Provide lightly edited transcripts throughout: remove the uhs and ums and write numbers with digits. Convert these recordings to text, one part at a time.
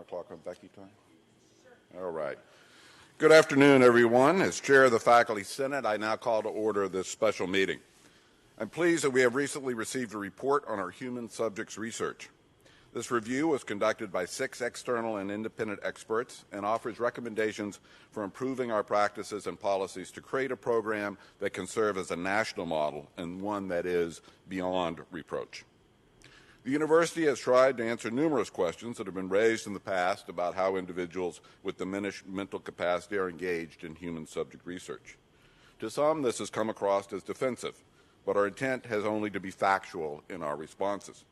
o'clock on Becky time? All right. Good afternoon, everyone. As chair of the Faculty Senate, I now call to order this special meeting. I'm pleased that we have recently received a report on our human subjects research. This review was conducted by 6 external and independent experts and offers recommendations for improving our practices and policies to create a program that can serve as a national model and one that is beyond reproach. The university has tried to answer numerous questions that have been raised in the past about how individuals with diminished mental capacity are engaged in human subject research. To some, this has come across as defensive, but our intent has only to be factual in our responses.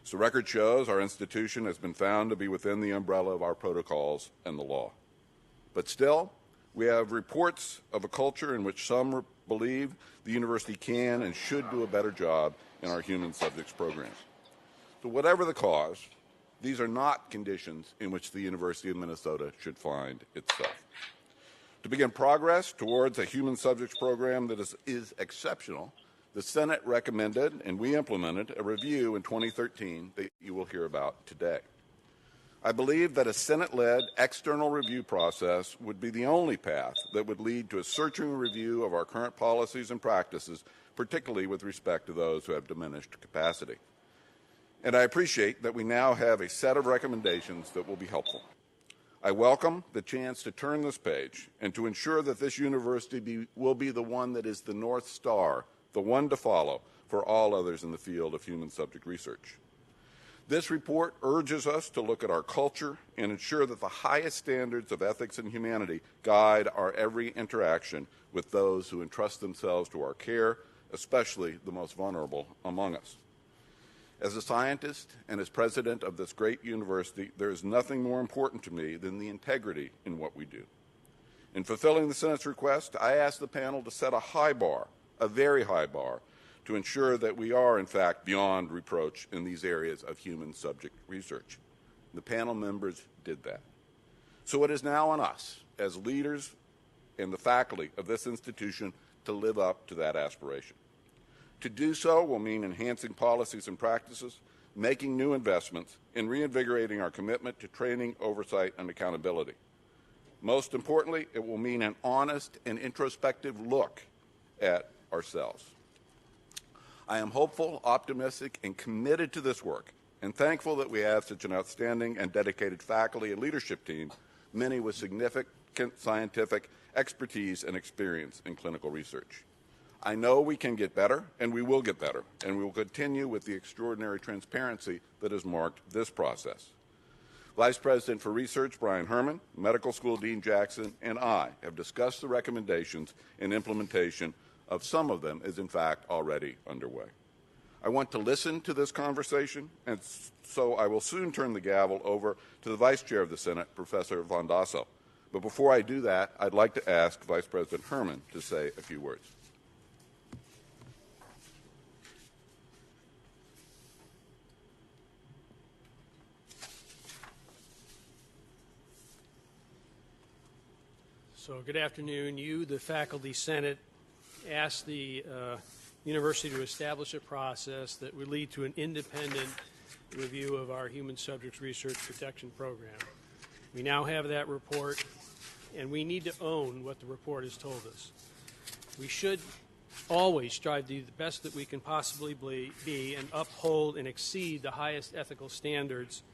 As the record shows, our institution has been found to be within the umbrella of our protocols and the law. But still, we have reports of a culture in which some believe the university can and should do a better job in our human subjects programs. So whatever the cause, these are not conditions in which the University of Minnesota should find itself. To begin progress towards a human subjects program that is exceptional, the Senate recommended and we implemented a review in 2013 that you will hear about today. I believe that a Senate-led external review process would be the only path that would lead to a searching review of our current policies and practices, particularly with respect to those who have diminished capacity. And I appreciate that we now have a set of recommendations that will be helpful. I welcome the chance to turn this page and to ensure that this university will be the one that is the North Star, the one to follow for all others in the field of human subject research. This report urges us to look at our culture and ensure that the highest standards of ethics and humanity guide our every interaction with those who entrust themselves to our care, especially the most vulnerable among us. As a scientist and as president of this great university, there is nothing more important to me than the integrity in what we do. In fulfilling the Senate's request, I asked the panel to set a high bar, a very high bar, to ensure that we are, in fact, beyond reproach in these areas of human subject research. The panel members did that. So it is now on us, as leaders and the faculty of this institution, to live up to that aspiration. To do so will mean enhancing policies and practices, making new investments, and reinvigorating our commitment to training, oversight, and accountability. Most importantly, it will mean an honest and introspective look at ourselves. I am hopeful, optimistic, and committed to this work, and thankful that we have such an outstanding and dedicated faculty and leadership team, many with significant scientific expertise and experience in clinical research. I know we can get better, and we will get better, and we will continue with the extraordinary transparency that has marked this process. Vice President for Research Brian Herman, Medical School Dean Jackson, and I have discussed the recommendations and implementation of some of them is in fact already underway. I want to listen to this conversation, and so I will soon turn the gavel over to the Vice Chair of the Senate, Professor Von Dassel. But before I do that, I'd like to ask Vice President Herman to say a few words. So good afternoon. You, the Faculty Senate, asked the university to establish a process that would lead to an independent review of our human subjects research protection program. We now have that report, and we need to own what the report has told us. We should always strive to do the best that we can possibly be and uphold and exceed the highest ethical standards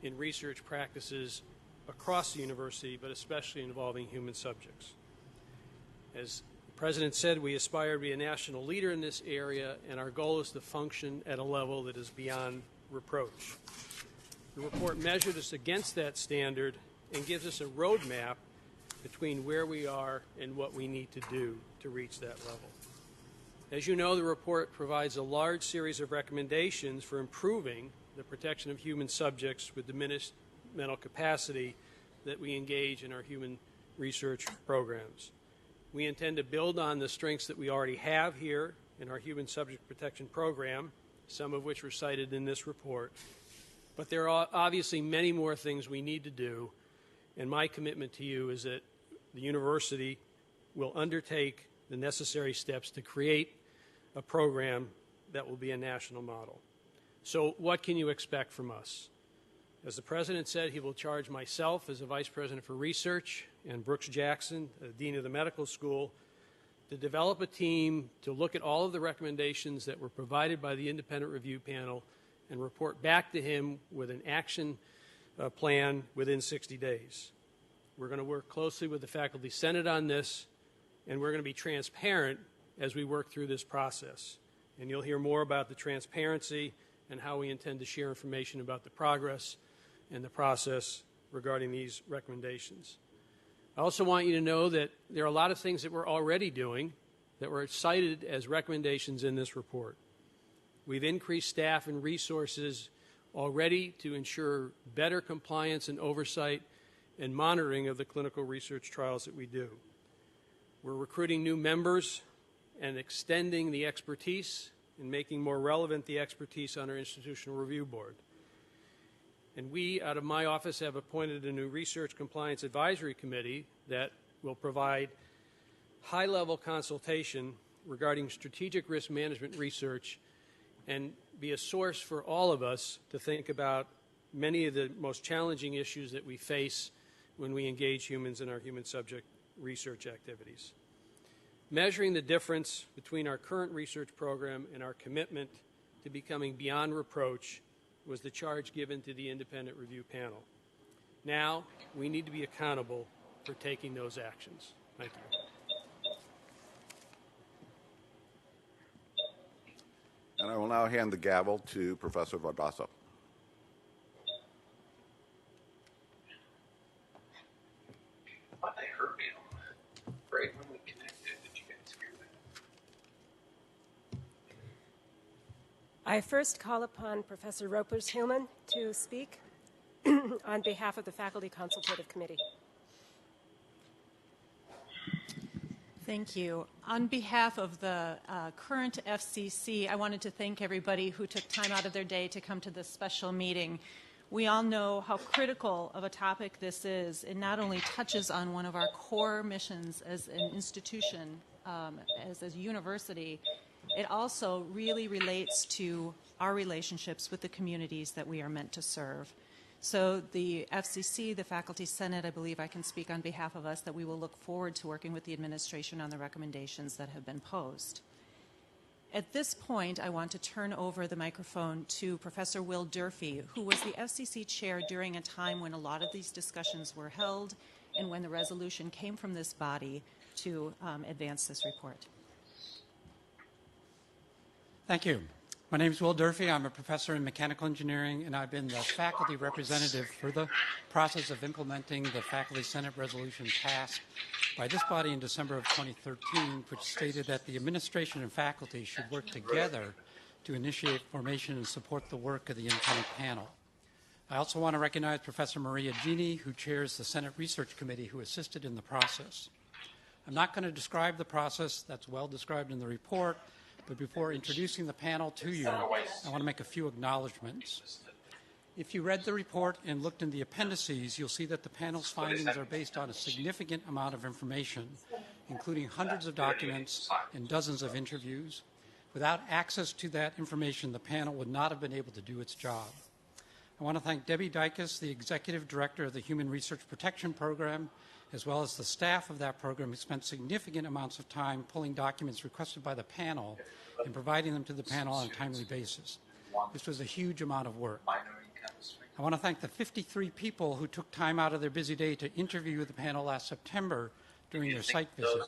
in research practices across the university, but especially involving human subjects. As the President said, we aspire to be a national leader in this area, and our goal is to function at a level that is beyond reproach. The report measured us against that standard and gives us a roadmap between where we are and what we need to do to reach that level. As you know, the report provides a large series of recommendations for improving the protection of human subjects with diminished mental capacity that we engage in our human research programs. We intend to build on the strengths that we already have here in our human subject protection program, some of which were cited in this report. But there are obviously many more things we need to do, and my commitment to you is that the university will undertake the necessary steps to create a program that will be a national model. So what can you expect from us? As the President said, he will charge myself as the Vice President for Research and Brooks Jackson, the Dean of the Medical School, to develop a team to look at all of the recommendations that were provided by the independent review panel and report back to him with an action plan within 60 days. We're going to work closely with the Faculty Senate on this, and we're going to be transparent as we work through this process. And you'll hear more about the transparency and how we intend to share information about the progress and the process regarding these recommendations. I also want you to know that there are a lot of things that we're already doing that were cited as recommendations in this report. We've increased staff and resources already to ensure better compliance and oversight and monitoring of the clinical research trials that we do. We're recruiting new members and extending the expertise and making more relevant the expertise on our Institutional Review Board. And we, out of my office, have appointed a new Research Compliance Advisory Committee that will provide high-level consultation regarding strategic risk management research and be a source for all of us to think about many of the most challenging issues that we face when we engage humans in our human subject research activities. Measuring the difference between our current research program and our commitment to becoming beyond reproach was the charge given to the independent review panel. Now, we need to be accountable for taking those actions. Thank you. And I will now hand the gavel to Professor Vardasso. I heard me on right when we connected. Did you guys hear that? I first call upon Professor Ropers-Hillman to speak on behalf of the Faculty Consultative Committee. Thank you. On behalf of the current FCC, I wanted to thank everybody who took time out of their day to come to this special meeting. We all know how critical of a topic this is. It not only touches on one of our core missions as an institution, as a university, it also really relates to our relationships with the communities that we are meant to serve. So the FCC, the Faculty Senate, I believe I can speak on behalf of us that we will look forward to working with the administration on the recommendations that have been posed. At this point, I want to turn over the microphone to Professor Will Durfee, who was the FCC chair during a time when a lot of these discussions were held and when the resolution came from this body to advance this report. Thank you. My name is Will Durfee. I'm a professor in mechanical engineering, and I've been the faculty representative for the process of implementing the Faculty Senate resolution passed by this body in December of 2013, which stated that the administration and faculty should work together to initiate formation and support the work of the independent panel. I also want to recognize Professor Maria Gini, who chairs the Senate Research Committee, who assisted in the process. I'm not going to describe the process. That's well described in the report. But before introducing the panel to you, I want to make a few acknowledgments. If you read the report and looked in the appendices, you'll see that the panel's findings are based on a significant amount of information, including hundreds of documents and dozens of interviews. Without access to that information, the panel would not have been able to do its job. I want to thank Debbie Dykes, the Executive Director of the Human Research Protection Program, as well as the staff of that program, who spent significant amounts of time pulling documents requested by the panel and providing them to the panel on a timely basis. This was a huge amount of work. I want to thank the 53 people who took time out of their busy day to interview the panel last September during their site visit.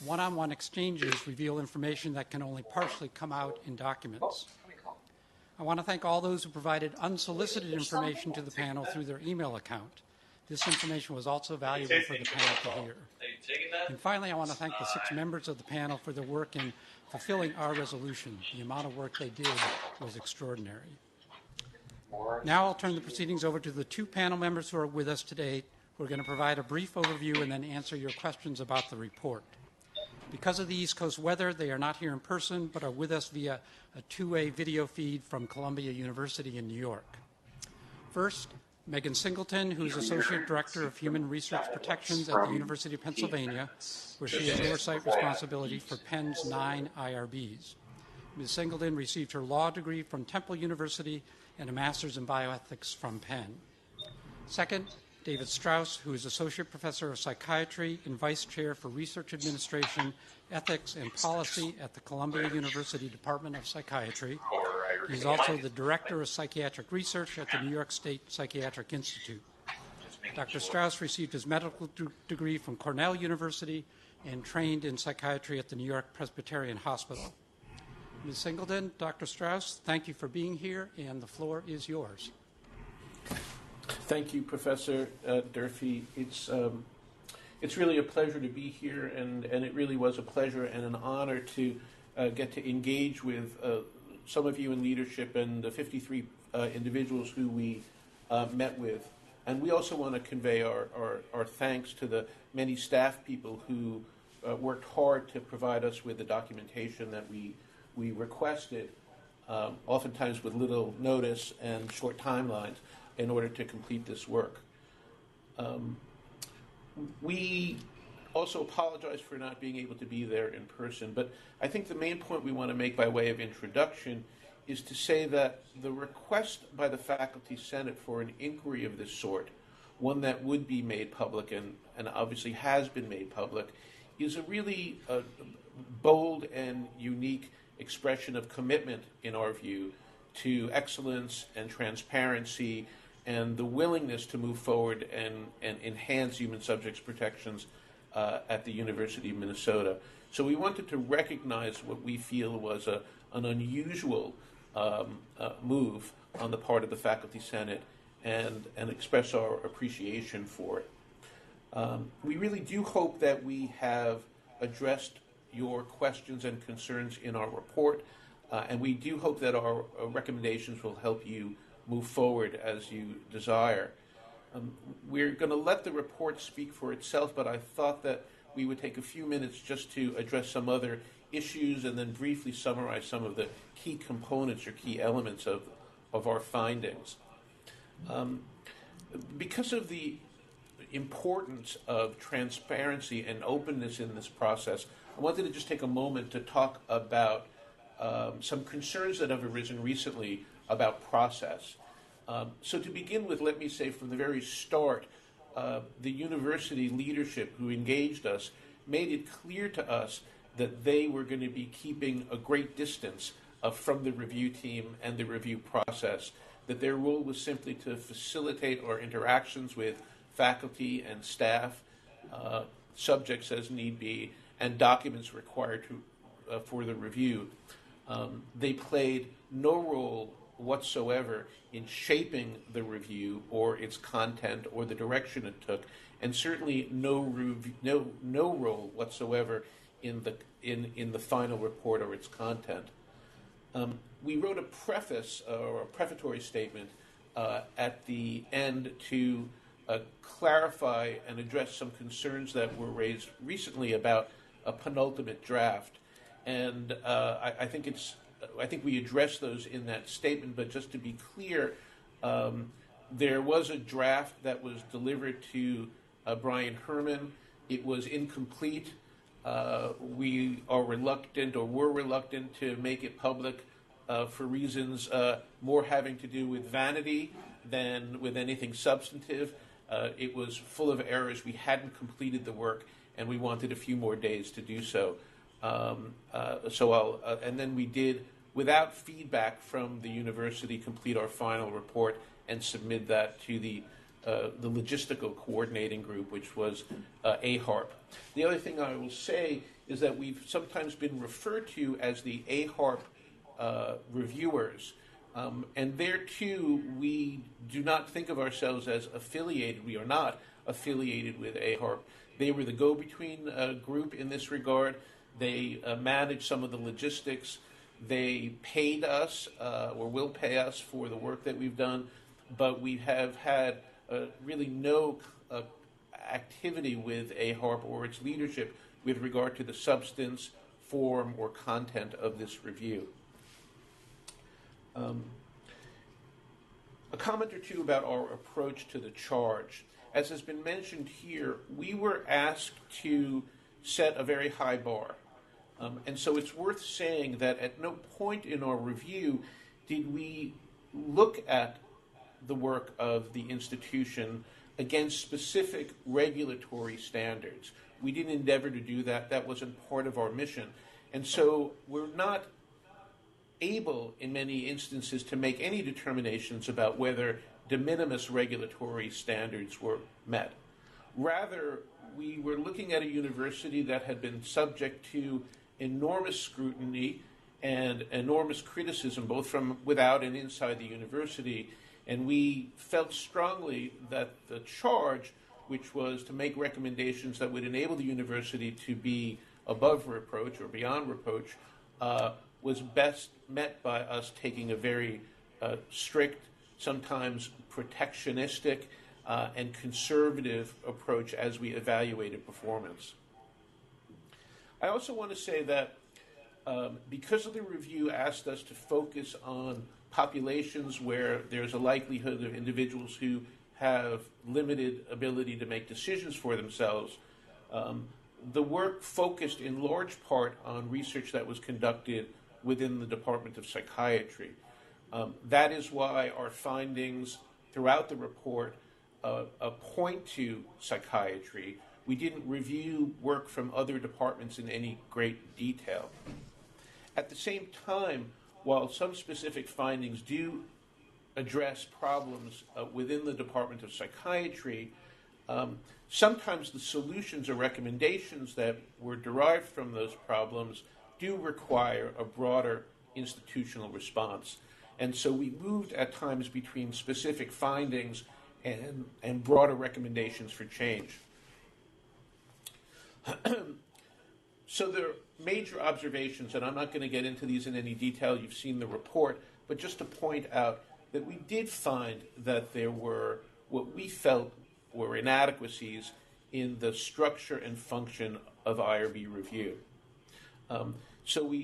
One-on-one exchanges reveal information that can only partially come out in documents. I want to thank all those who provided unsolicited information to the panel through their email account. This information was also valuable for the panel to hear. And finally, I want to thank the 6 members of the panel for their work in fulfilling our resolution. The amount of work they did was extraordinary. Now I'll turn the proceedings over to the 2 panel members who are with us today, who are going to provide a brief overview and then answer your questions about the report. Because of the East Coast weather, they are not here in person, but are with us via a 2-way video feed from Columbia University in New York. First, Megan Singleton, who is Associate Director of Human Research Protections at the University of Pennsylvania, where she has oversight responsibility for Penn's 9 IRBs. Ms. Singleton received her law degree from Temple University and a master's in bioethics from Penn. Second, David Strauss, who is Associate Professor of Psychiatry and Vice Chair for Research Administration, Ethics, and Policy at the Columbia University Department of Psychiatry. He's also the Director of Psychiatric Research at the New York State Psychiatric Institute. Dr. Strauss received his medical degree from Cornell University and trained in psychiatry at the New York Presbyterian Hospital. Ms. Singleton, Dr. Strauss, thank you for being here, and the floor is yours. Thank you, Professor Durfee. It's really a pleasure to be here, and it really was a pleasure and an honor to get to engage with some of you in leadership and the 53 individuals who we met with. And we also want to convey our thanks to the many staff people who worked hard to provide us with the documentation that we requested, oftentimes with little notice and short timelines, in order to complete this work. We also apologize for not being able to be there in person, but I think the main point we want to make by way of introduction is to say that the request by the Faculty Senate for an inquiry of this sort, one that would be made public and obviously has been made public, is a really bold and unique expression of commitment, in our view, to excellence and transparency and the willingness to move forward and enhance human subjects protections at the University of Minnesota. So we wanted to recognize what we feel was an unusual move on the part of the Faculty Senate and express our appreciation for it. We really do hope that we have addressed your questions and concerns in our report, and we do hope that our recommendations will help you move forward as you desire. We're going to let the report speak for itself, but I thought that we would take a few minutes just to address some other issues and then briefly summarize some of the key components or key elements of our findings. Because of the importance of transparency and openness in this process, I wanted to just take a moment to talk about some concerns that have arisen recently about process. So to begin with, let me say from the very start, the university leadership who engaged us made it clear to us that they were going to be keeping a great distance from the review team and the review process, that their role was simply to facilitate our interactions with faculty and staff, subjects as need be, and documents required for the review. They played no role whatsoever in shaping the review or its content or the direction it took, and certainly no role whatsoever in the final report or its content. We wrote a preface or a prefatory statement at the end to clarify and address some concerns that were raised recently about a penultimate draft, and I think we addressed those in that statement. But just to be clear, there was a draft that was delivered to Brian Herman. It was incomplete. We are reluctant, or were reluctant, to make it public for reasons more having to do with vanity than with anything substantive. It was full of errors. We hadn't completed the work, and we wanted a few more days to do so. And then we did, without feedback from the university, complete our final report and submit that to the logistical coordinating group, which was AHARP. The other thing I will say is that we've sometimes been referred to as the AHARP reviewers. And there, too, we do not think of ourselves as affiliated. We are not affiliated with AHARP. They were the go-between group in this regard. They managed some of the logistics. They paid us, or will pay us, for the work that we've done, but we have had really no activity with AHARP or its leadership with regard to the substance, form, or content of this review. A comment or two about our approach to the charge. As has been mentioned here, we were asked to set a very high bar. And so it's worth saying that at no point in our review did we look at the work of the institution against specific regulatory standards. We didn't endeavor to do that. That wasn't part of our mission. And so we're not able, in many instances, to make any determinations about whether de minimis regulatory standards were met. Rather, we were looking at a university that had been subject to enormous scrutiny and enormous criticism, both from without and inside the university, and we felt strongly that the charge, which was to make recommendations that would enable the university to be above reproach or beyond reproach, was best met by us taking a very strict, sometimes protectionistic, and conservative approach as we evaluated performance. I also want to say that because of the review asked us to focus on populations where there's a likelihood of individuals who have limited ability to make decisions for themselves, the work focused in large part on research that was conducted within the Department of Psychiatry. That is why our findings throughout the report point to psychiatry. We didn't review work from other departments in any great detail. At the same time, while some specific findings do address problems within the Department of Psychiatry, sometimes the solutions or recommendations that were derived from those problems do require a broader institutional response. And so we moved at times between specific findings and broader recommendations for change. So there are major observations, and I'm not going to get into these in any detail. You've seen the report, but just to point out that we did find that there were what we felt were inadequacies in the structure and function of IRB review. So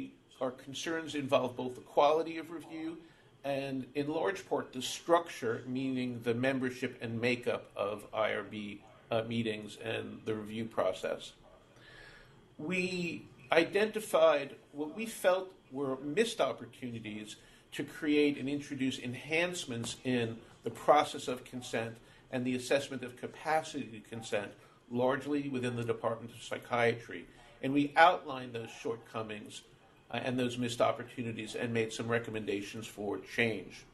our concerns involve both the quality of review and, in large part, the structure, meaning the membership and makeup of IRB meetings and the review process. We identified what we felt were missed opportunities to create and introduce enhancements in the process of consent and the assessment of capacity to consent, largely within the Department of Psychiatry. And we outlined those shortcomings and those missed opportunities and made some recommendations for change.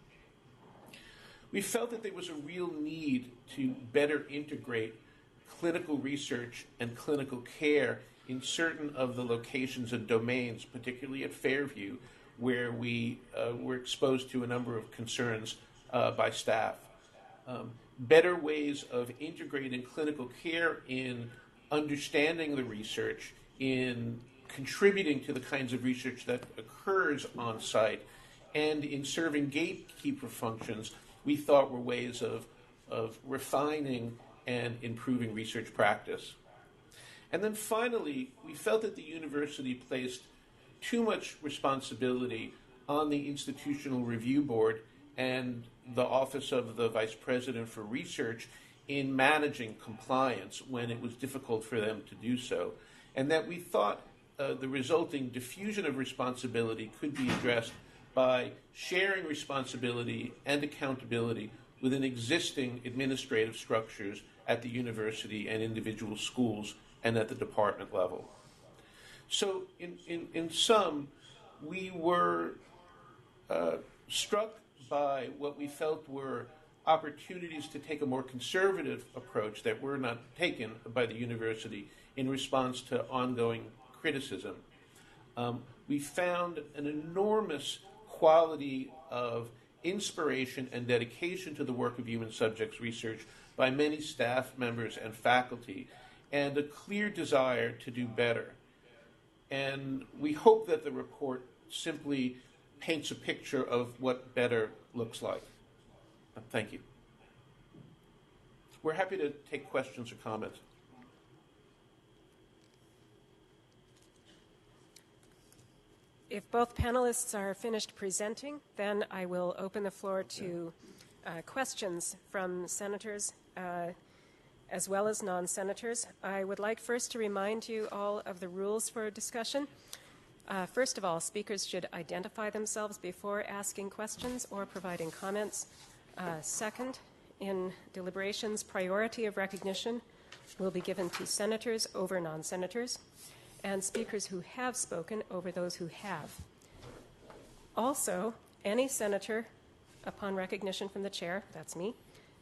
We felt that there was a real need to better integrate clinical research and clinical care in certain of the locations and domains, particularly at Fairview, where we were exposed to a number of concerns by staff. Better ways of integrating clinical care in understanding the research, in contributing to the kinds of research that occurs on site, and in serving gatekeeper functions, we thought were ways of refining and improving research practice. And then finally, we felt that the university placed too much responsibility on the Institutional Review Board and the Office of the Vice President for Research in managing compliance when it was difficult for them to do so, and that we thought the resulting diffusion of responsibility could be addressed by sharing responsibility and accountability within existing administrative structures at the university and individual schools and at the department level. So in sum, we were struck by what we felt were opportunities to take a more conservative approach that were not taken by the university in response to ongoing criticism. We found an enormous quality of inspiration and dedication to the work of human subjects research by many staff members and faculty, and a clear desire to do better. And we hope that the report simply paints a picture of what better looks like. Thank you. We're happy to take questions or comments. If both panelists are finished presenting, then I will open the floor to questions from senators as well as non-senators. I would like first to remind you all of the rules for discussion. First of all, speakers should identify themselves before asking questions or providing comments. Second, in deliberations, priority of recognition will be given to senators over non-senators, and speakers who have spoken over those who have. Also, any senator, upon recognition from the chair, that's me,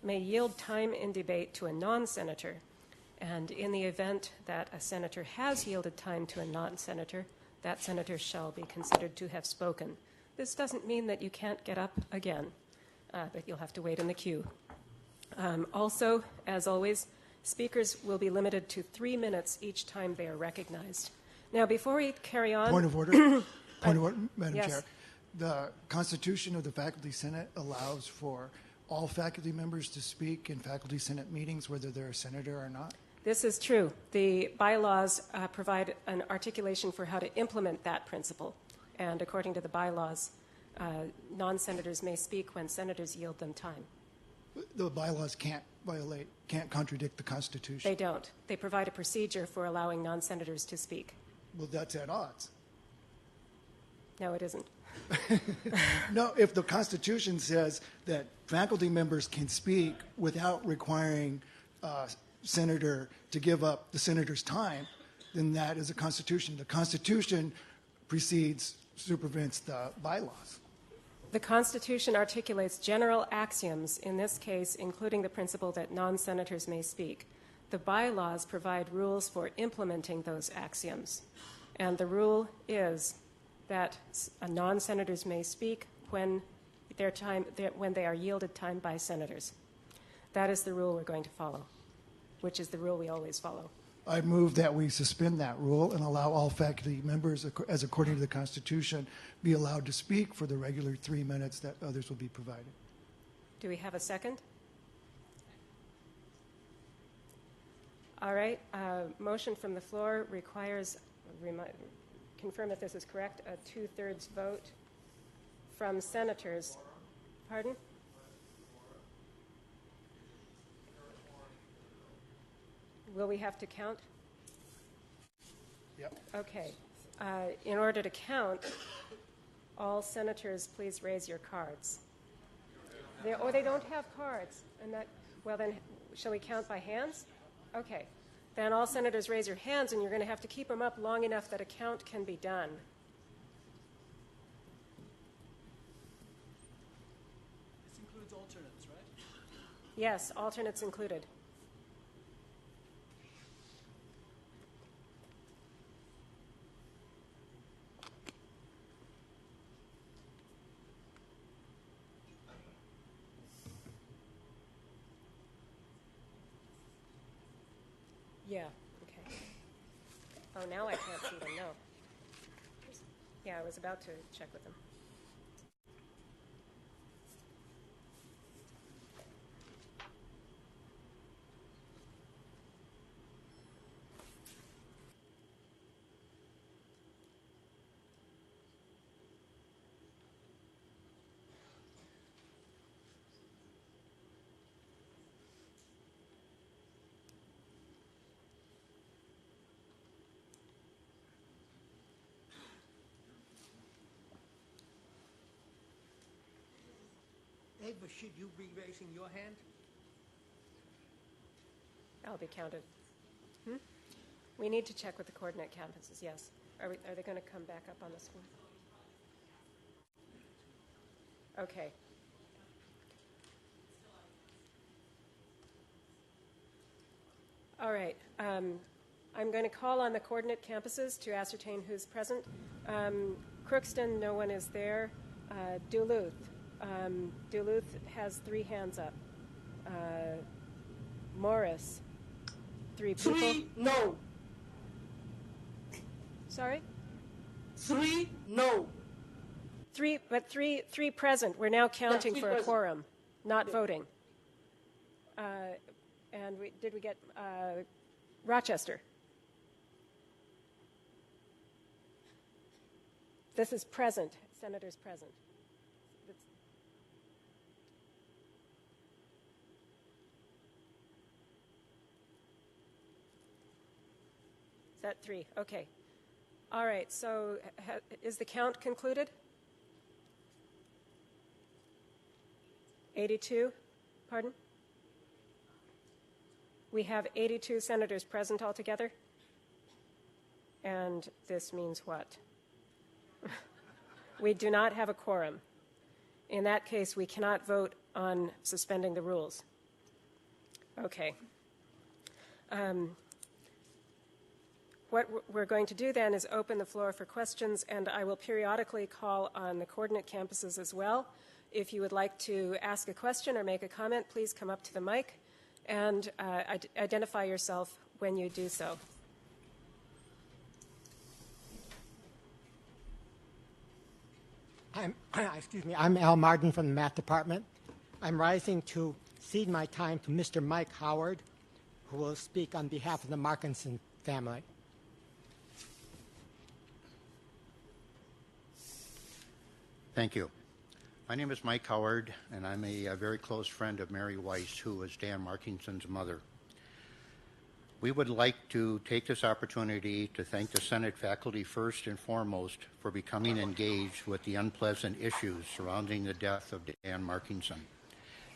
may yield time in debate to a non-senator, and in the event that a senator has yielded time to a non-senator, that senator shall be considered to have spoken. This doesn't mean that you can't get up again, but you'll have to wait in the queue. Also, as always, speakers will be limited to 3 minutes each time they are recognized. Now, before we carry on... Point of order. Point of order, Madam Yes. Chair. The Constitution of the Faculty Senate allows for all faculty members to speak in Faculty Senate meetings, whether they're a senator or not. This is true. The bylaws provide an articulation for how to implement that principle. And according to the bylaws, non-senators may speak when senators yield them time. The bylaws can't contradict the Constitution. They don't. They provide a procedure for allowing non-senators to speak. Well, that's at odds. No, it isn't. No, if the Constitution says that faculty members can speak without requiring a senator to give up the senator's time, then that is a Constitution. The Constitution supervents the bylaws. The Constitution articulates general axioms, in this case, including the principle that non-senators may speak. The bylaws provide rules for implementing those axioms. And the rule is that non-senators may speak when they are yielded time by senators. That is the rule we're going to follow, which is the rule we always follow. I move that we suspend that rule and allow all faculty members, as according to the Constitution, be allowed to speak for the regular 3 minutes that others will be provided. Do we have a second? All right. Motion from the floor requires, confirm if this is correct, a 2/3 vote from senators. Pardon? Will we have to count? Yep. Okay. In order to count, all senators, please raise your cards. They don't have cards. Well, then, shall we count by hands? Okay. Then all senators raise your hands, and you're going to have to keep them up long enough that a count can be done. This includes alternates, right? Yes, alternates included. Yeah, okay. Oh, now I can't see them, no. Yeah, I was about to check with them. Ava, should you be raising your hand? I'll be counted. We need to check with the coordinate campuses, yes. Are they going to come back up on the screen? Okay. All right. I'm going to call on the coordinate campuses to ascertain who's present. Crookston, no one is there. Duluth. Duluth has 3 hands up. Morris, 3 people. 3 no. Sorry? 3 no. 3, but three present. We're now counting 3 for a present. quorum, not voting. And did we get Rochester? This is present. Senators present. Is that 3? Okay. All right, so is the count concluded? 82? Pardon? We have 82 senators present altogether? And this means what? We do not have a quorum. In that case, we cannot vote on suspending the rules. Okay. What we're going to do then is open the floor for questions, and I will periodically call on the coordinate campuses as well. If you would like to ask a question or make a comment, please come up to the mic and identify yourself when you do so. I'm Al Martin from the Math Department. I'm rising to cede my time to Mr. Mike Howard, who will speak on behalf of the Markinson family. Thank you. My name is Mike Howard, and I'm a very close friend of Mary Weiss, who was Dan Markinson's mother. We would like to take this opportunity to thank the Senate faculty first and foremost for becoming engaged with the unpleasant issues surrounding the death of Dan Markinson,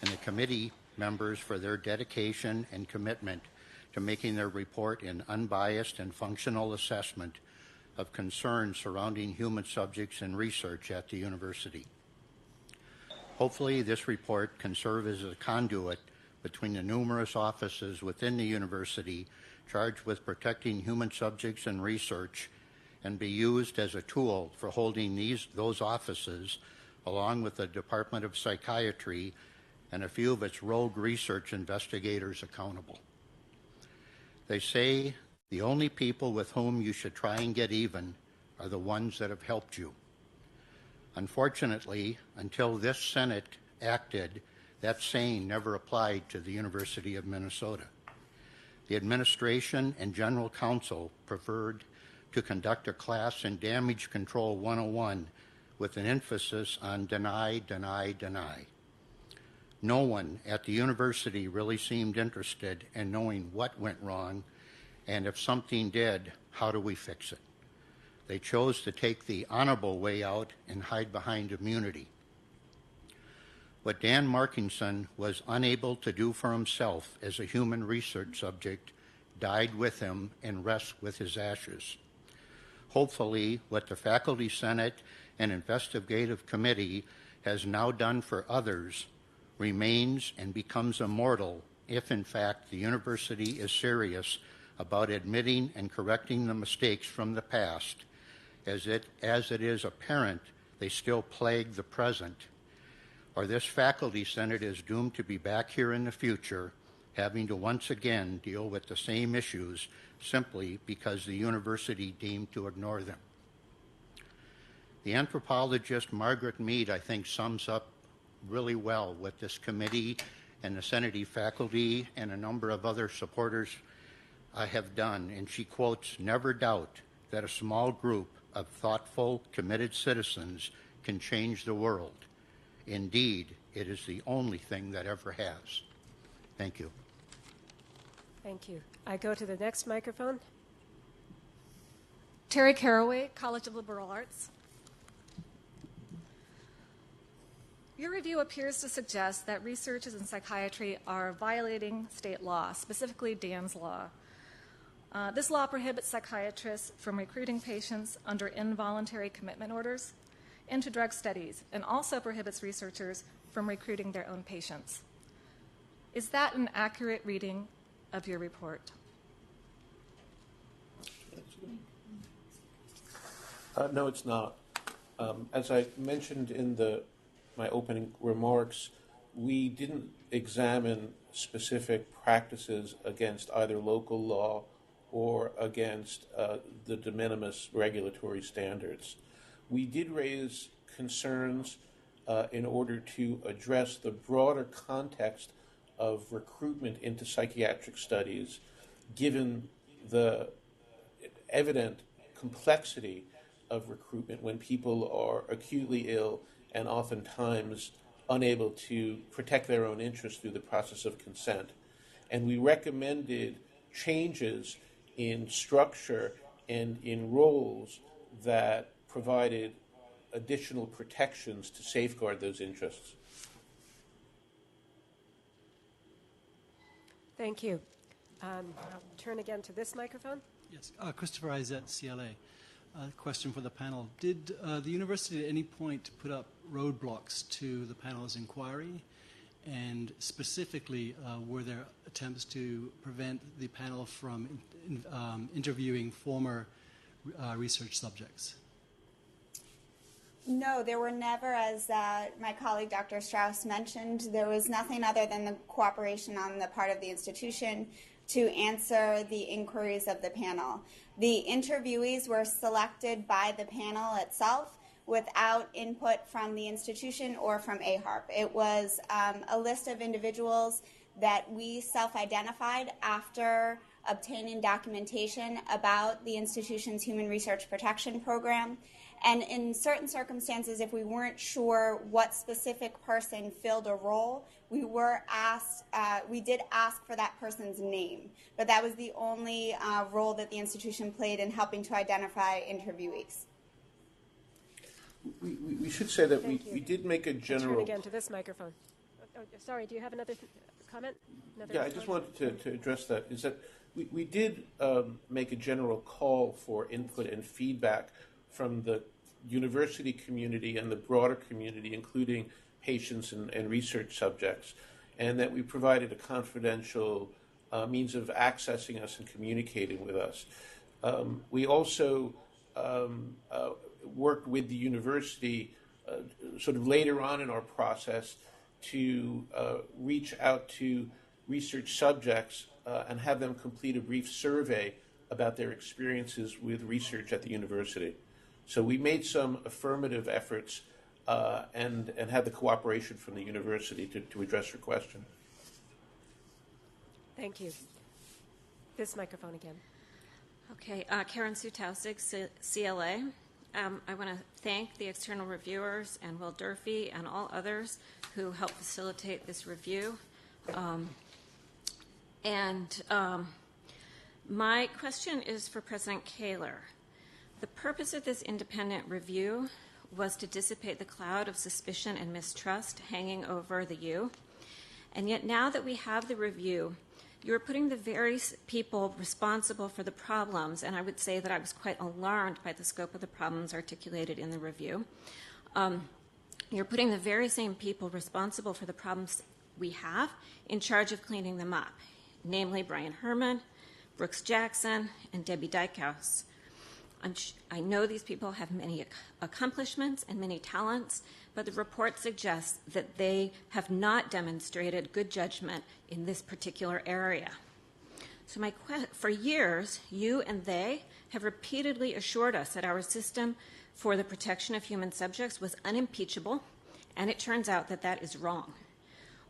and the committee members for their dedication and commitment to making their report an unbiased and functional assessment of concerns surrounding human subjects and research at the university. Hopefully, this report can serve as a conduit between the numerous offices within the university charged with protecting human subjects and research, and be used as a tool for holding those offices, along with the Department of Psychiatry and a few of its rogue research investigators, accountable. They say the only people with whom you should try and get even are the ones that have helped you. Unfortunately, until this Senate acted, that saying never applied to the University of Minnesota. The administration and general counsel preferred to conduct a class in Damage Control 101 with an emphasis on deny, deny, deny. No one at the university really seemed interested in knowing what went wrong, and if something did, how do we fix it? They chose to take the honorable way out and hide behind immunity. What Dan Markinson was unable to do for himself as a human research subject died with him and rests with his ashes. Hopefully, what the Faculty Senate and Investigative Committee has now done for others remains and becomes immortal if, in fact, the university is serious about admitting and correcting the mistakes from the past, as it is apparent they still plague the present, or this Faculty Senate is doomed to be back here in the future, having to once again deal with the same issues simply because the university deemed to ignore them. The anthropologist Margaret Mead, I think, sums up really well what this committee and the Senate faculty and a number of other supporters have done, and she quotes, "Never doubt that a small group of thoughtful, committed citizens can change the world. Indeed, it is the only thing that ever has." Thank you. Thank you. I go to the next microphone. Terry Caraway, College of Liberal Arts. Your review appears to suggest that researchers in psychiatry are violating state law, specifically Dan's law. This law prohibits psychiatrists from recruiting patients under involuntary commitment orders into drug studies, and also prohibits researchers from recruiting their own patients. Is that an accurate reading of your report? No, it's not. As I mentioned in my opening remarks, we didn't examine specific practices against either local law or against the de minimis regulatory standards. We did raise concerns in order to address the broader context of recruitment into psychiatric studies, given the evident complexity of recruitment when people are acutely ill and oftentimes unable to protect their own interests through the process of consent. And we recommended changes in structure and in roles that provided additional protections to safeguard those interests. Thank you. I'll turn again to this microphone. Yes, Christopher Izett, CLA. Question for the panel. Did the university at any point put up roadblocks to the panel's inquiry? And specifically, were there attempts to prevent the panel from interviewing former research subjects? No, there were never, as my colleague Dr. Strauss mentioned, there was nothing other than the cooperation on the part of the institution to answer the inquiries of the panel. The interviewees were selected by the panel itself without input from the institution or from AHARP. It was a list of individuals that we self-identified after obtaining documentation about the institution's Human Research Protection Program. And in certain circumstances, if we weren't sure what specific person filled a role, we did ask for that person's name. But that was the only role that the institution played in helping to identify interviewees. We should say that we did make a general... Turn again to this microphone. Oh, sorry, do you have another comment? I just wanted to address that, is that we did make a general call for input and feedback from the university community and the broader community, including patients and research subjects, and that we provided a confidential means of accessing us and communicating with us. We also worked with the university sort of later on in our process to reach out to research subjects and have them complete a brief survey about their experiences with research at the university. So we made some affirmative efforts and had the cooperation from the university to address your question. Thank you. This microphone again. Okay, Karen Sutausig, CLA. I want to thank the external reviewers and Will Durfee and all others who helped facilitate this review. My question is for President Kaler. The purpose of this independent review was to dissipate the cloud of suspicion and mistrust hanging over the U. And yet now that we have the review, you are putting the very people responsible for the problems, and I would say that I was quite alarmed by the scope of the problems articulated in the review. You're putting the very same people responsible for the problems we have in charge of cleaning them up, namely Brian Herman, Brooks Jackson, and Debbie Dykhouse. I know these people have many accomplishments and many talents, but the report suggests that they have not demonstrated good judgment in this particular area. So for years, you and they have repeatedly assured us that our system for the protection of human subjects was unimpeachable, and it turns out that that is wrong.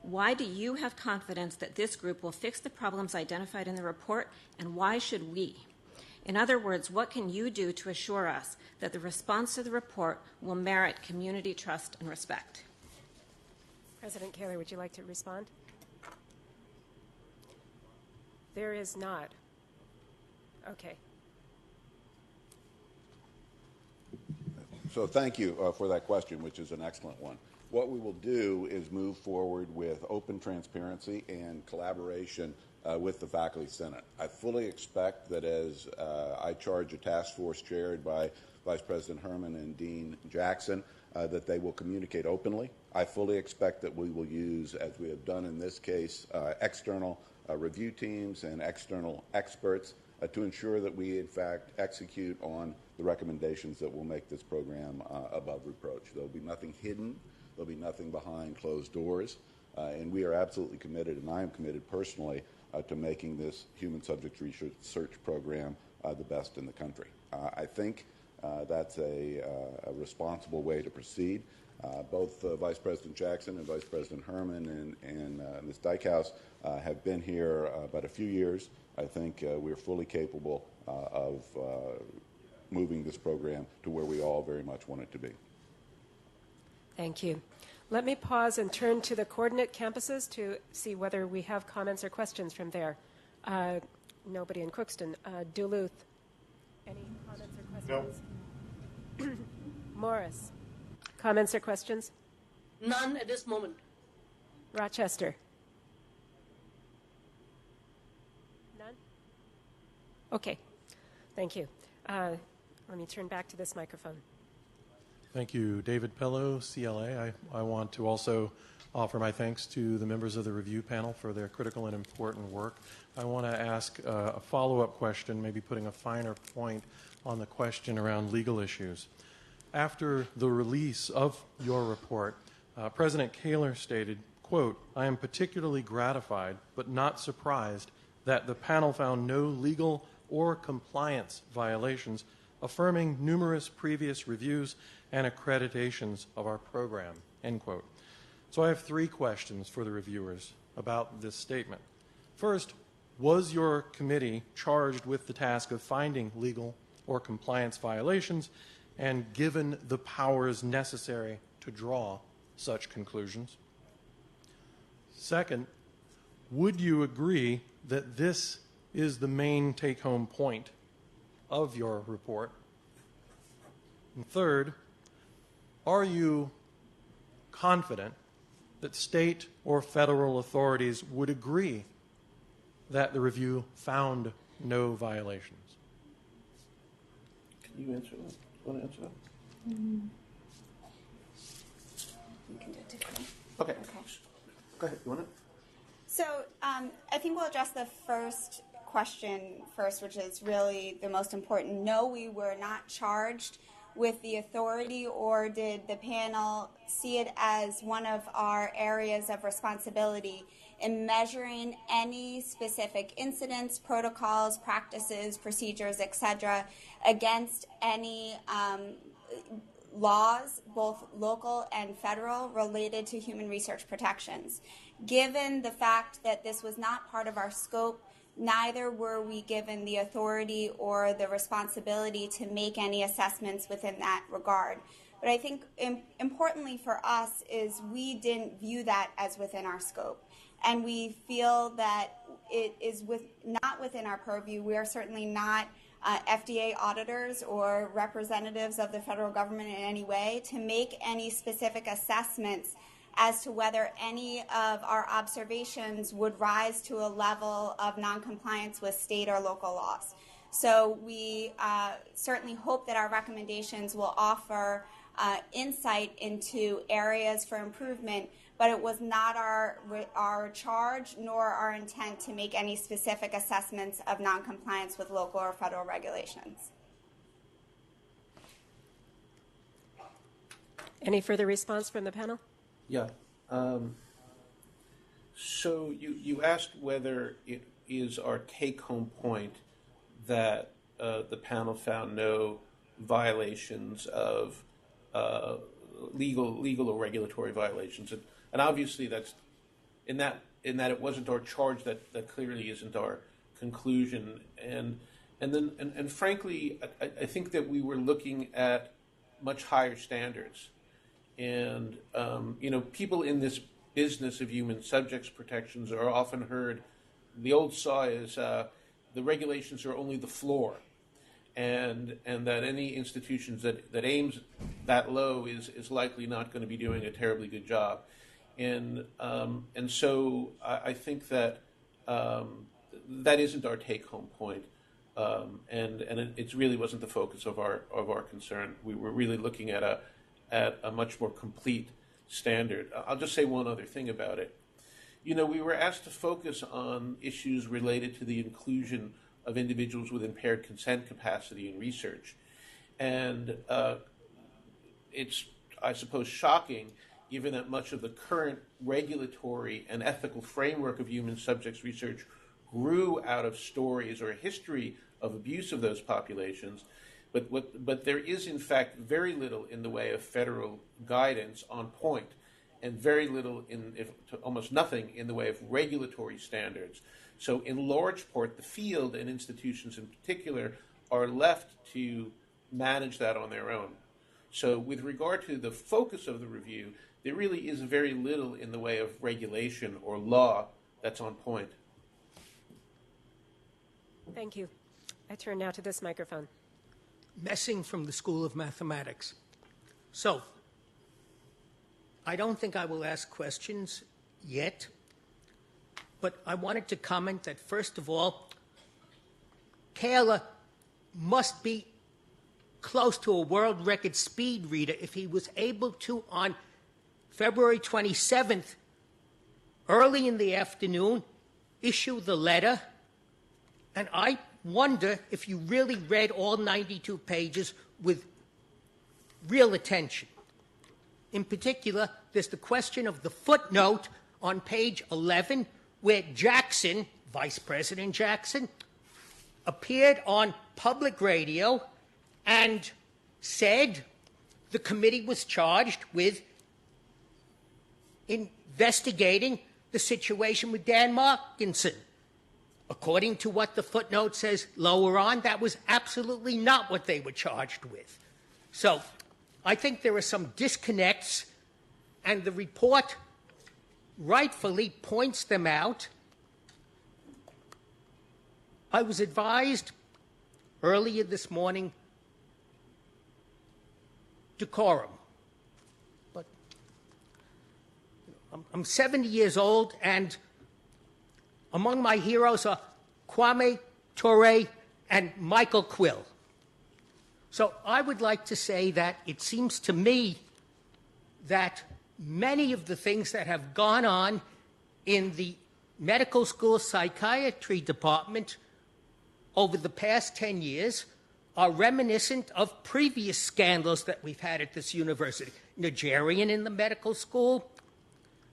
Why do you have confidence that this group will fix the problems identified in the report, and why should we? In other words, what can you do to assure us that the response to the report will merit community trust and respect? President Kaler, would you like to respond? There is not. Okay. So thank you for that question, which is an excellent one. What we will do is move forward with open transparency and collaboration with the Faculty Senate. I fully expect that as I charge a task force chaired by Vice President Herman and Dean Jackson, that they will communicate openly. I fully expect that we will use, as we have done in this case, external review teams and external experts to ensure that we, in fact, execute on the recommendations that will make this program above reproach. There will be nothing hidden. There will be nothing behind closed doors. And we are absolutely committed, and I am committed personally, to making this human subject research program the best in the country. I think that's a responsible way to proceed. Both Vice President Jackson and Vice President Herman and Ms. Dykhouse have been here about a few years. I think we're fully capable of moving this program to where we all very much want it to be. Thank you. Let me pause and turn to the coordinate campuses to see whether we have comments or questions from there. Nobody in Crookston. Duluth Any comments or questions? No. Morris. Comments or questions? None at this moment. Rochester. None? Okay. Thank you. Let me turn back to this microphone. Thank you, David Pello, CLA. I want to also offer my thanks to the members of the review panel for their critical and important work. I want to ask a follow-up question, maybe putting a finer point on the question around legal issues. After the release of your report, President Kaler stated, quote, "I am particularly gratified but not surprised that the panel found no legal or compliance violations, affirming numerous previous reviews and accreditations of our program," end quote. So I have three questions for the reviewers about this statement. First, was your committee charged with the task of finding legal or compliance violations and given the powers necessary to draw such conclusions? Second, would you agree that this is the main take-home point of your report? And third, are you confident that state or federal authorities would agree that the review found no violations? Can you answer that? Want to answer that? You can do it together. Okay. Go ahead. You want to? So I think we'll address the first question first, which is really the most important. No, we were not charged with the authority, or did the panel see it as one of our areas of responsibility in measuring any specific incidents, protocols, practices, procedures, etc., against any laws, both local and federal, related to human research protections. Given the fact that this was not part of our scope, neither were we given the authority or the responsibility to make any assessments within that regard. But I think importantly for us is we didn't view that as within our scope. And we feel that it is not within our purview. We are certainly not FDA auditors or representatives of the federal government in any way to make any specific assessments as to whether any of our observations would rise to a level of noncompliance with state or local laws. So we certainly hope that our recommendations will offer insight into areas for improvement, but it was not our charge nor our intent to make any specific assessments of noncompliance with local or federal regulations. Any further response from the panel? Yeah. So you asked whether it is our take-home point that the panel found no violations of legal or regulatory violations, and obviously that's in that it wasn't our charge. That clearly isn't our conclusion, and frankly, I think that we were looking at much higher standards. And, people in this business of human subjects protections are often heard, the old saw is the regulations are only the floor. And that any institutions that aims that low is likely not going to be doing a terribly good job. And so I think that that isn't our take-home point. And it really wasn't the focus of our concern. We were really looking at a much more complete standard. I'll just say one other thing about it. We were asked to focus on issues related to the inclusion of individuals with impaired consent capacity in research. And it's, I suppose, shocking, given that much of the current regulatory and ethical framework of human subjects research grew out of stories or a history of abuse of those populations. But there is, in fact, very little in the way of federal guidance on point, and very little, almost nothing, in the way of regulatory standards. So in large part, the field and institutions in particular are left to manage that on their own. So with regard to the focus of the review, there really is very little in the way of regulation or law that's on point. Thank you. I turn now to this microphone. Messing from the School of Mathematics. So, I don't think I will ask questions yet, but I wanted to comment that, first of all, Kayla must be close to a world record speed reader if he was able to, on February 27th, early in the afternoon, issue the letter. And I wonder if you really read all 92 pages with real attention. In particular, there's the question of the footnote on page 11, where Jackson, Vice President Jackson, appeared on public radio and said the committee was charged with investigating the situation with Dan Markinson. According to what the footnote says lower on, that was absolutely not what they were charged with. So I think there are some disconnects, and the report rightfully points them out. I was advised earlier this morning decorum. But I'm 70 years old, and among my heroes are Kwame Ture and Michael Quill. So I would like to say that it seems to me that many of the things that have gone on in the medical school psychiatry department over the past 10 years are reminiscent of previous scandals that we've had at this university. Nigerian in the medical school,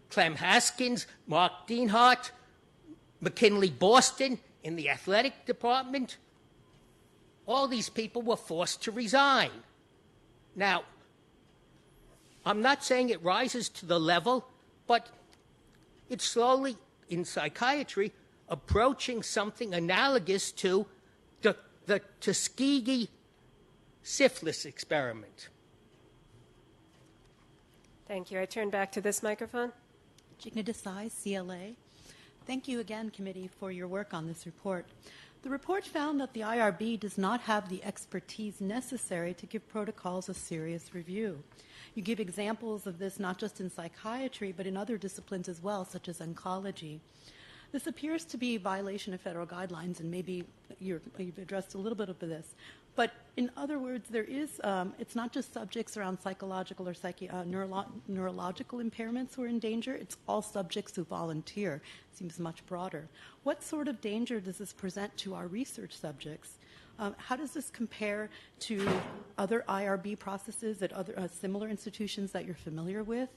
Clem Haskins, Mark Dienhart, McKinley Boston in the athletic department. All these people were forced to resign. Now, I'm not saying it rises to the level, but it's slowly, in psychiatry, approaching something analogous to the Tuskegee syphilis experiment. Thank you. I turn back to this microphone. Jigna Desai, CLA. Thank you again, committee, for your work on this report. The report found that the IRB does not have the expertise necessary to give protocols a serious review. You give examples of this not just in psychiatry, but in other disciplines as well, such as oncology. This appears to be a violation of federal guidelines, and maybe you've addressed a little bit of this. But in other words, there is, it's not just subjects around psychological or neurological impairments who are in danger, it's all subjects who volunteer. It seems much broader. What sort of danger does this present to our research subjects? How does this compare to other IRB processes at other similar institutions that you're familiar with?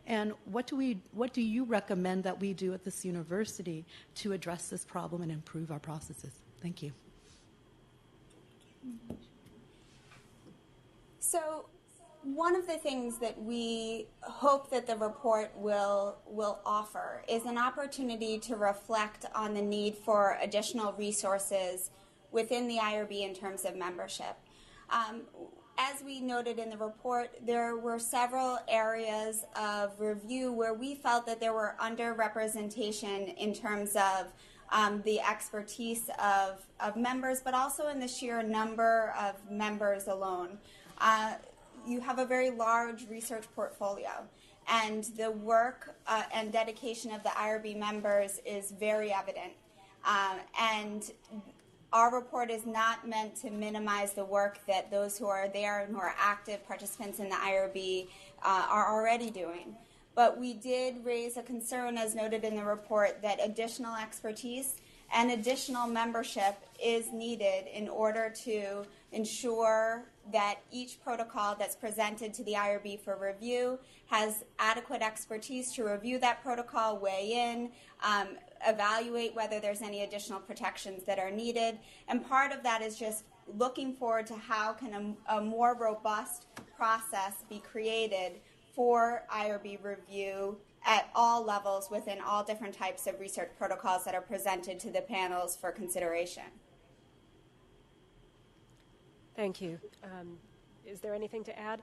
And what do you recommend that we do at this university to address this problem and improve our processes? Thank you. So one of the things that we hope that the report will offer is an opportunity to reflect on the need for additional resources within the IRB in terms of membership. As we noted in the report, there were several areas of review where we felt that there were underrepresentation in terms of the expertise of members, but also in the sheer number of members alone. You have a very large research portfolio, and the work and dedication of the IRB members is very evident. And our report is not meant to minimize the work that those who are there and who are active participants in the IRB are already doing. But we did raise a concern, as noted in the report, that additional expertise and additional membership is needed in order to ensure that each protocol that's presented to the IRB for review has adequate expertise to review that protocol, weigh in, evaluate whether there's any additional protections that are needed. And part of that is just looking forward to how can a more robust process be created for IRB review at all levels within all different types of research protocols that are presented to the panels for consideration. Thank you. Is there anything to add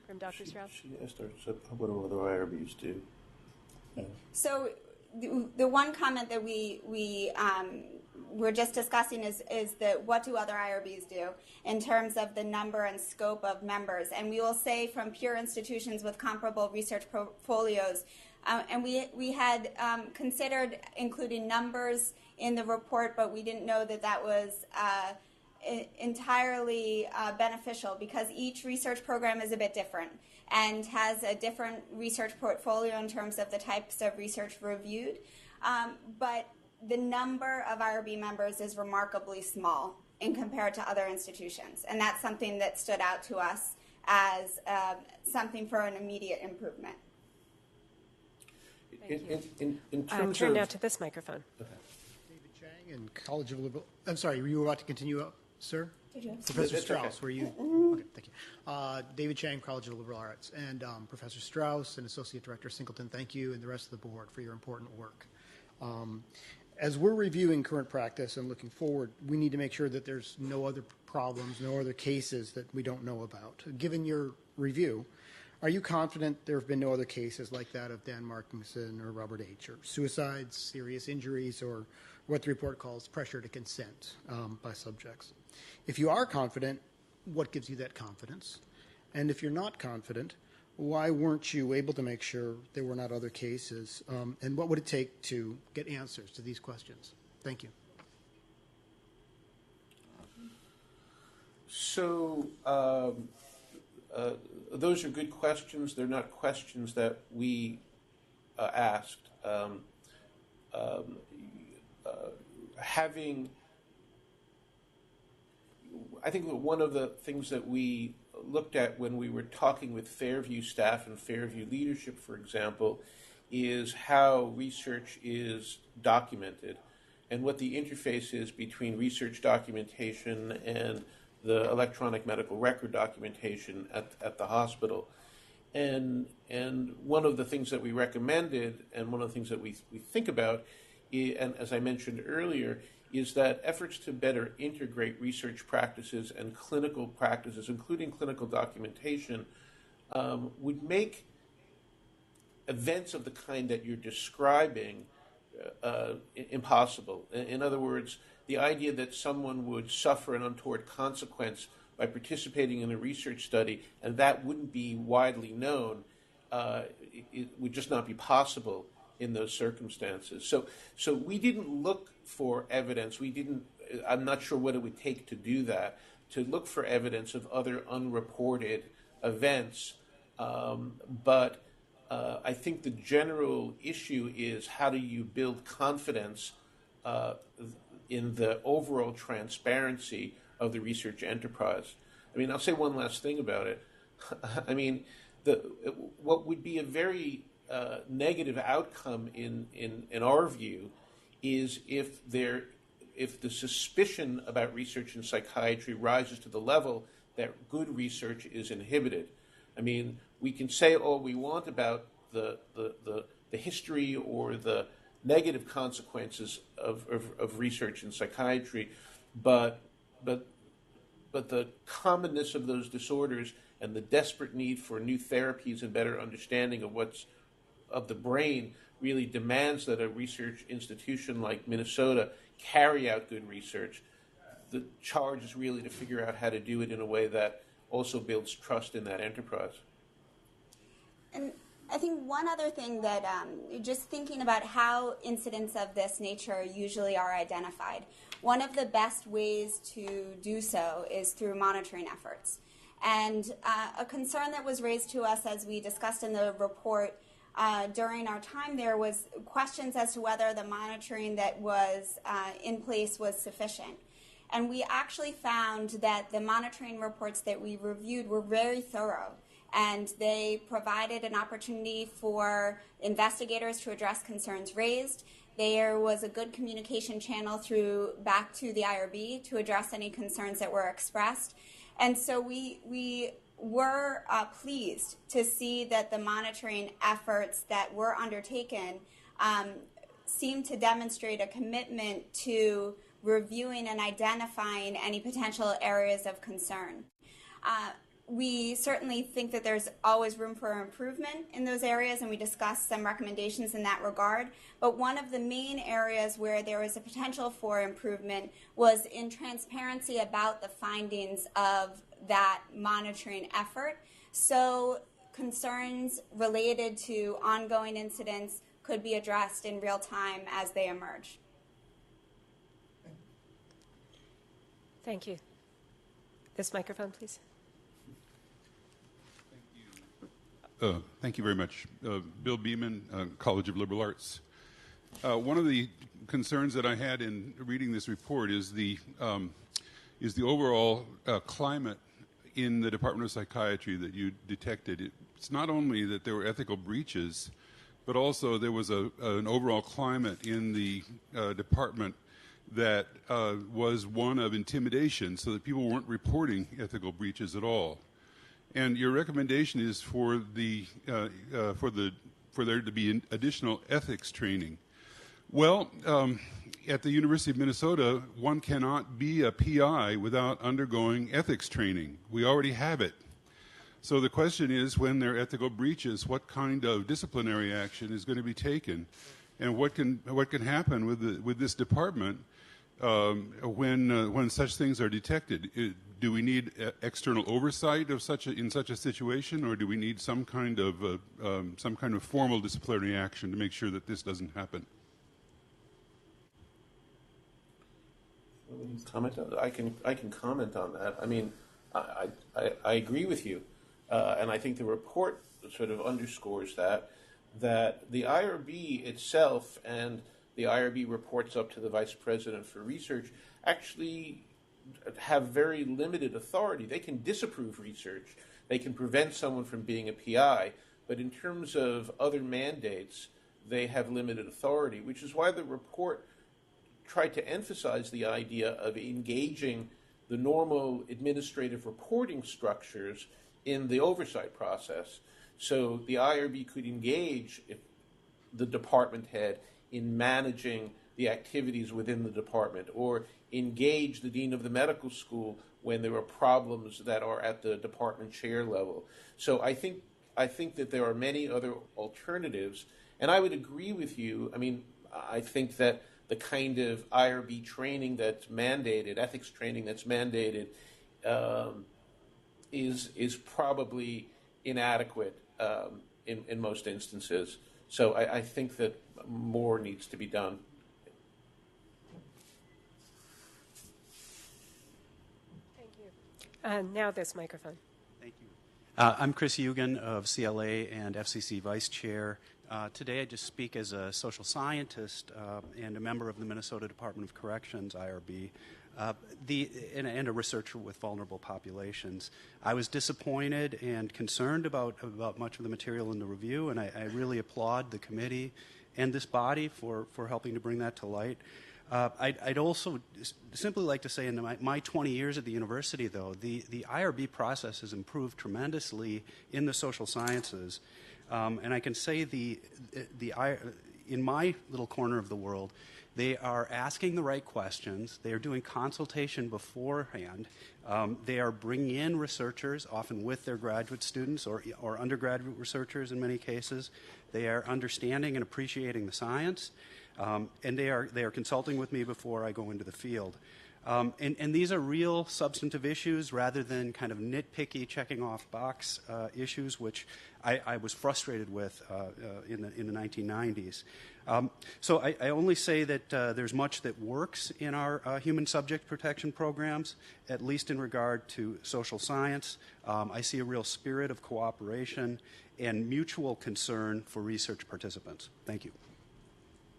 from Dr. Strauss? She asked her, so what do other IRBs do? Yeah. So the one comment that we we're just discussing is what do other IRBs do in terms of the number and scope of members. And we will say from peer institutions with comparable research portfolios, and we had considered including numbers in the report, but we didn't know that that was entirely beneficial because each research program is a bit different and has a different research portfolio in terms of the types of research reviewed. But the number of IRB members is remarkably small in compared to other institutions. And that's something that stood out to us as something for an immediate improvement. In terms turn of, now to this microphone. Okay. David Chang and College of Liberal. I'm sorry, were you about to continue, sir? Did you? Professor That's Strauss, okay. were you? Okay, thank you. David Chang, College of Liberal Arts, and Professor Strauss and Associate Director Singleton. Thank you, and the rest of the board for your important work. As we're reviewing current practice and looking forward, we need to make sure that there's no other problems, no other cases that we don't know about. Given your review, are you confident there have been no other cases like that of Dan Markinson or Robert H., or suicides, serious injuries, or what the report calls pressure to consent by subjects? If you are confident, what gives you that confidence? And if you're not confident, why weren't you able to make sure there were not other cases? And what would it take to get answers to these questions? Thank you. So those are good questions. They're not questions that we asked. I think that one of the things that we looked at when we were talking with Fairview staff and Fairview leadership, for example, is how research is documented and what the interface is between research documentation and the electronic medical record documentation at the hospital. And one of the things that we recommended and one of the things that we think about, and as I mentioned earlier, is that efforts to better integrate research practices and clinical practices, including clinical documentation, would make events of the kind that you're describing impossible. In other words, the idea that someone would suffer an untoward consequence by participating in a research study and that wouldn't be widely known, it would just not be possible in those circumstances. So we didn't look for evidence. I'm not sure what it would take to do that, to look for evidence of other unreported events. But I think the general issue is how do you build confidence in the overall transparency of the research enterprise. I mean, I'll say one last thing about it. I mean, what would be a very negative outcome in our view is if the suspicion about research in psychiatry rises to the level that good research is inhibited. I mean, we can say all we want about the history or the negative consequences of research in psychiatry, but the commonness of those disorders and the desperate need for new therapies and better understanding of the brain really demands that a research institution like Minnesota carry out good research. The charge is really to figure out how to do it in a way that also builds trust in that enterprise. And I think one other thing that just thinking about how incidents of this nature usually are identified, one of the best ways to do so is through monitoring efforts. And a concern that was raised to us as we discussed in the report during our time there was questions as to whether the monitoring that was in place was sufficient. And we actually found that the monitoring reports that we reviewed were very thorough. And they provided an opportunity for investigators to address concerns raised. There was a good communication channel back to the IRB to address any concerns that were expressed. And so we were pleased to see that the monitoring efforts that were undertaken seemed to demonstrate a commitment to reviewing and identifying any potential areas of concern. we certainly think that there's always room for improvement in those areas, and we discussed some recommendations in that regard. But one of the main areas where there was a potential for improvement was in transparency about the findings of that monitoring effort. So concerns related to ongoing incidents could be addressed in real time as they emerge. Thank you. This microphone, please. Thank you very much. Bill Beeman, College of Liberal Arts. One of the concerns that I had in reading this report is the overall climate in the Department of Psychiatry that you detected. It's not only that there were ethical breaches, but also there was an overall climate in the department that was one of intimidation, so that people weren't reporting ethical breaches at all. And your recommendation is for there to be additional ethics training. Well, at the University of Minnesota, one cannot be a PI without undergoing ethics training. We already have it. So the question is, when there are ethical breaches, what kind of disciplinary action is going to be taken, and what can happen with this department when such things are detected? Do we need external oversight of in such a situation, or do we need some kind of formal disciplinary action to make sure that this doesn't happen? I can comment on that. I mean, I agree with you, and I think the report sort of underscores that the IRB itself and the IRB reports up to the Vice President for Research actually have very limited authority. They can disapprove research. They can prevent someone from being a PI. But in terms of other mandates, they have limited authority, which is why the report tried to emphasize the idea of engaging the normal administrative reporting structures in the oversight process. So the IRB could engage the department head in managing the activities within the department, or engage the dean of the medical school when there are problems that are at the department chair level. So I think that there are many other alternatives, and I would agree with you. I mean, I think that the kind of IRB training that's mandated, ethics training that's mandated, is probably inadequate in most instances. So I think that more needs to be done. Thank you. Now this microphone. Thank you. I'm Chris Eugen of CLA and FCC Vice Chair. Today I just speak as a social scientist and a member of the Minnesota Department of Corrections, IRB, and a researcher with vulnerable populations. I was disappointed and concerned about much of the material in the review, and I really applaud the committee and this body for helping to bring that to light. I'd also simply like to say, in my 20 years at the university, though, the IRB process has improved tremendously in the social sciences. And I can say in my little corner of the world, they are asking the right questions. They are doing consultation beforehand. They are bringing in researchers, often with their graduate students or undergraduate researchers in many cases. They are understanding and appreciating the science, and they are consulting with me before I go into the field. And these are real substantive issues rather than kind of nitpicky checking off box issues, which I was frustrated with in the 1990s. So I only say that there's much that works in our human subject protection programs, at least in regard to social science. I see a real spirit of cooperation and mutual concern for research participants. Thank you.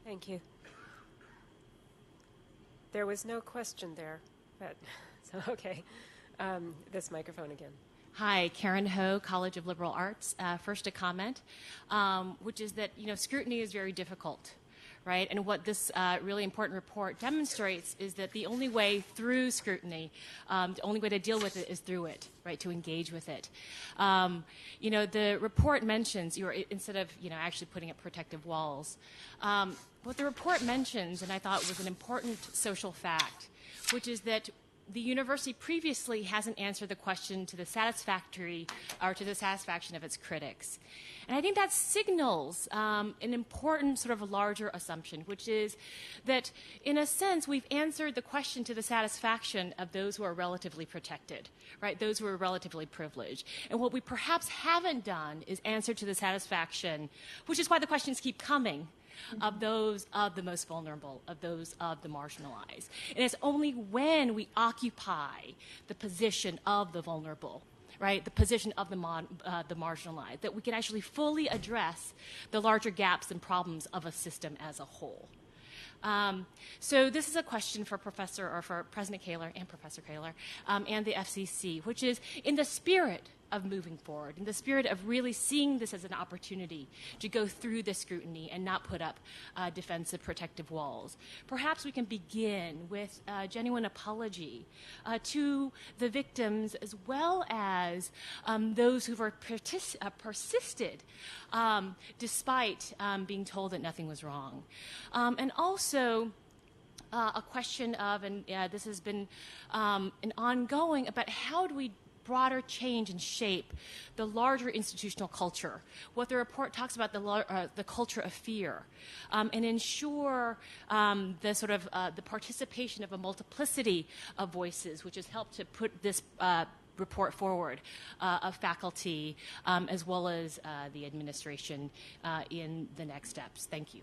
Thank you. There was no question there, but so okay. This microphone again. Hi, Karen Ho, College of Liberal Arts. First, a comment, which is that scrutiny is very difficult, right? And what this really important report demonstrates is that the only way through scrutiny, the only way to deal with it is through it, right? To engage with it. The report mentions instead of actually putting up protective walls. What the report mentions, and I thought was an important social fact, which is that the university previously hasn't answered the question to the satisfaction of its critics. And I think that signals an important sort of a larger assumption, which is that, in a sense, we've answered the question to the satisfaction of those who are relatively protected, right? Those who are relatively privileged. And what we perhaps haven't done is answer to the satisfaction, which is why the questions keep coming, of those of the most vulnerable, of those of the marginalized. And it's only when we occupy the position of the vulnerable, right, the position of the marginalized, that we can actually fully address the larger gaps and problems of a system as a whole. So this is a question for President Kaler and Professor Kaler and the FCC, which is in the spirit of moving forward, in the spirit of really seeing this as an opportunity to go through this scrutiny and not put up defensive protective walls. Perhaps we can begin with a genuine apology to the victims as well as those who have persisted despite being told that nothing was wrong. And also, a question of, and this has been an ongoing, about how do we broader change and shape the larger institutional culture. What the report talks about, the culture of fear, and ensure the sort of the participation of a multiplicity of voices, which has helped to put this report forward of faculty as well as the administration in the next steps. Thank you.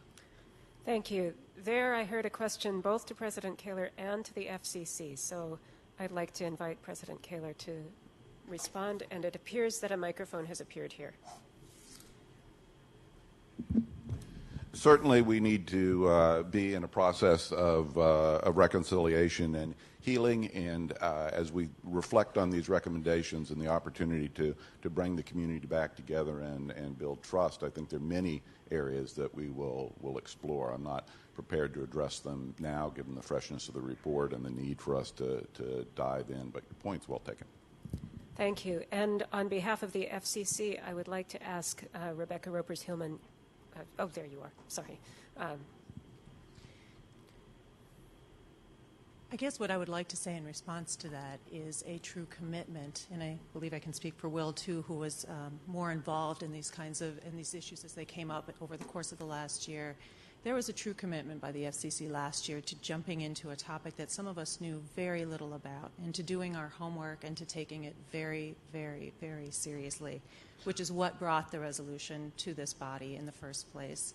Thank you. There I heard a question both to President Kaler and to the FCC, so I'd like to invite President Kaler to respond, and it appears that a microphone has appeared here. Certainly we need to be in a process of reconciliation and healing, and as we reflect on these recommendations and the opportunity to bring the community back together and build trust, I think there are many areas that we will explore. I'm not prepared to address them now, given the freshness of the report and the need for us to dive in, but your point's well taken. Thank you. And on behalf of the FCC, I would like to ask Rebecca Ropers-Hillman. Oh, there you are. Sorry. I guess what I would like to say in response to that is a true commitment, and I believe I can speak for Will too, who was more involved in these these issues as they came up over the course of the last year. There was a true commitment by the FCC last year to jumping into a topic that some of us knew very little about, and to doing our homework and to taking it very, very, very seriously, which is what brought the resolution to this body in the first place.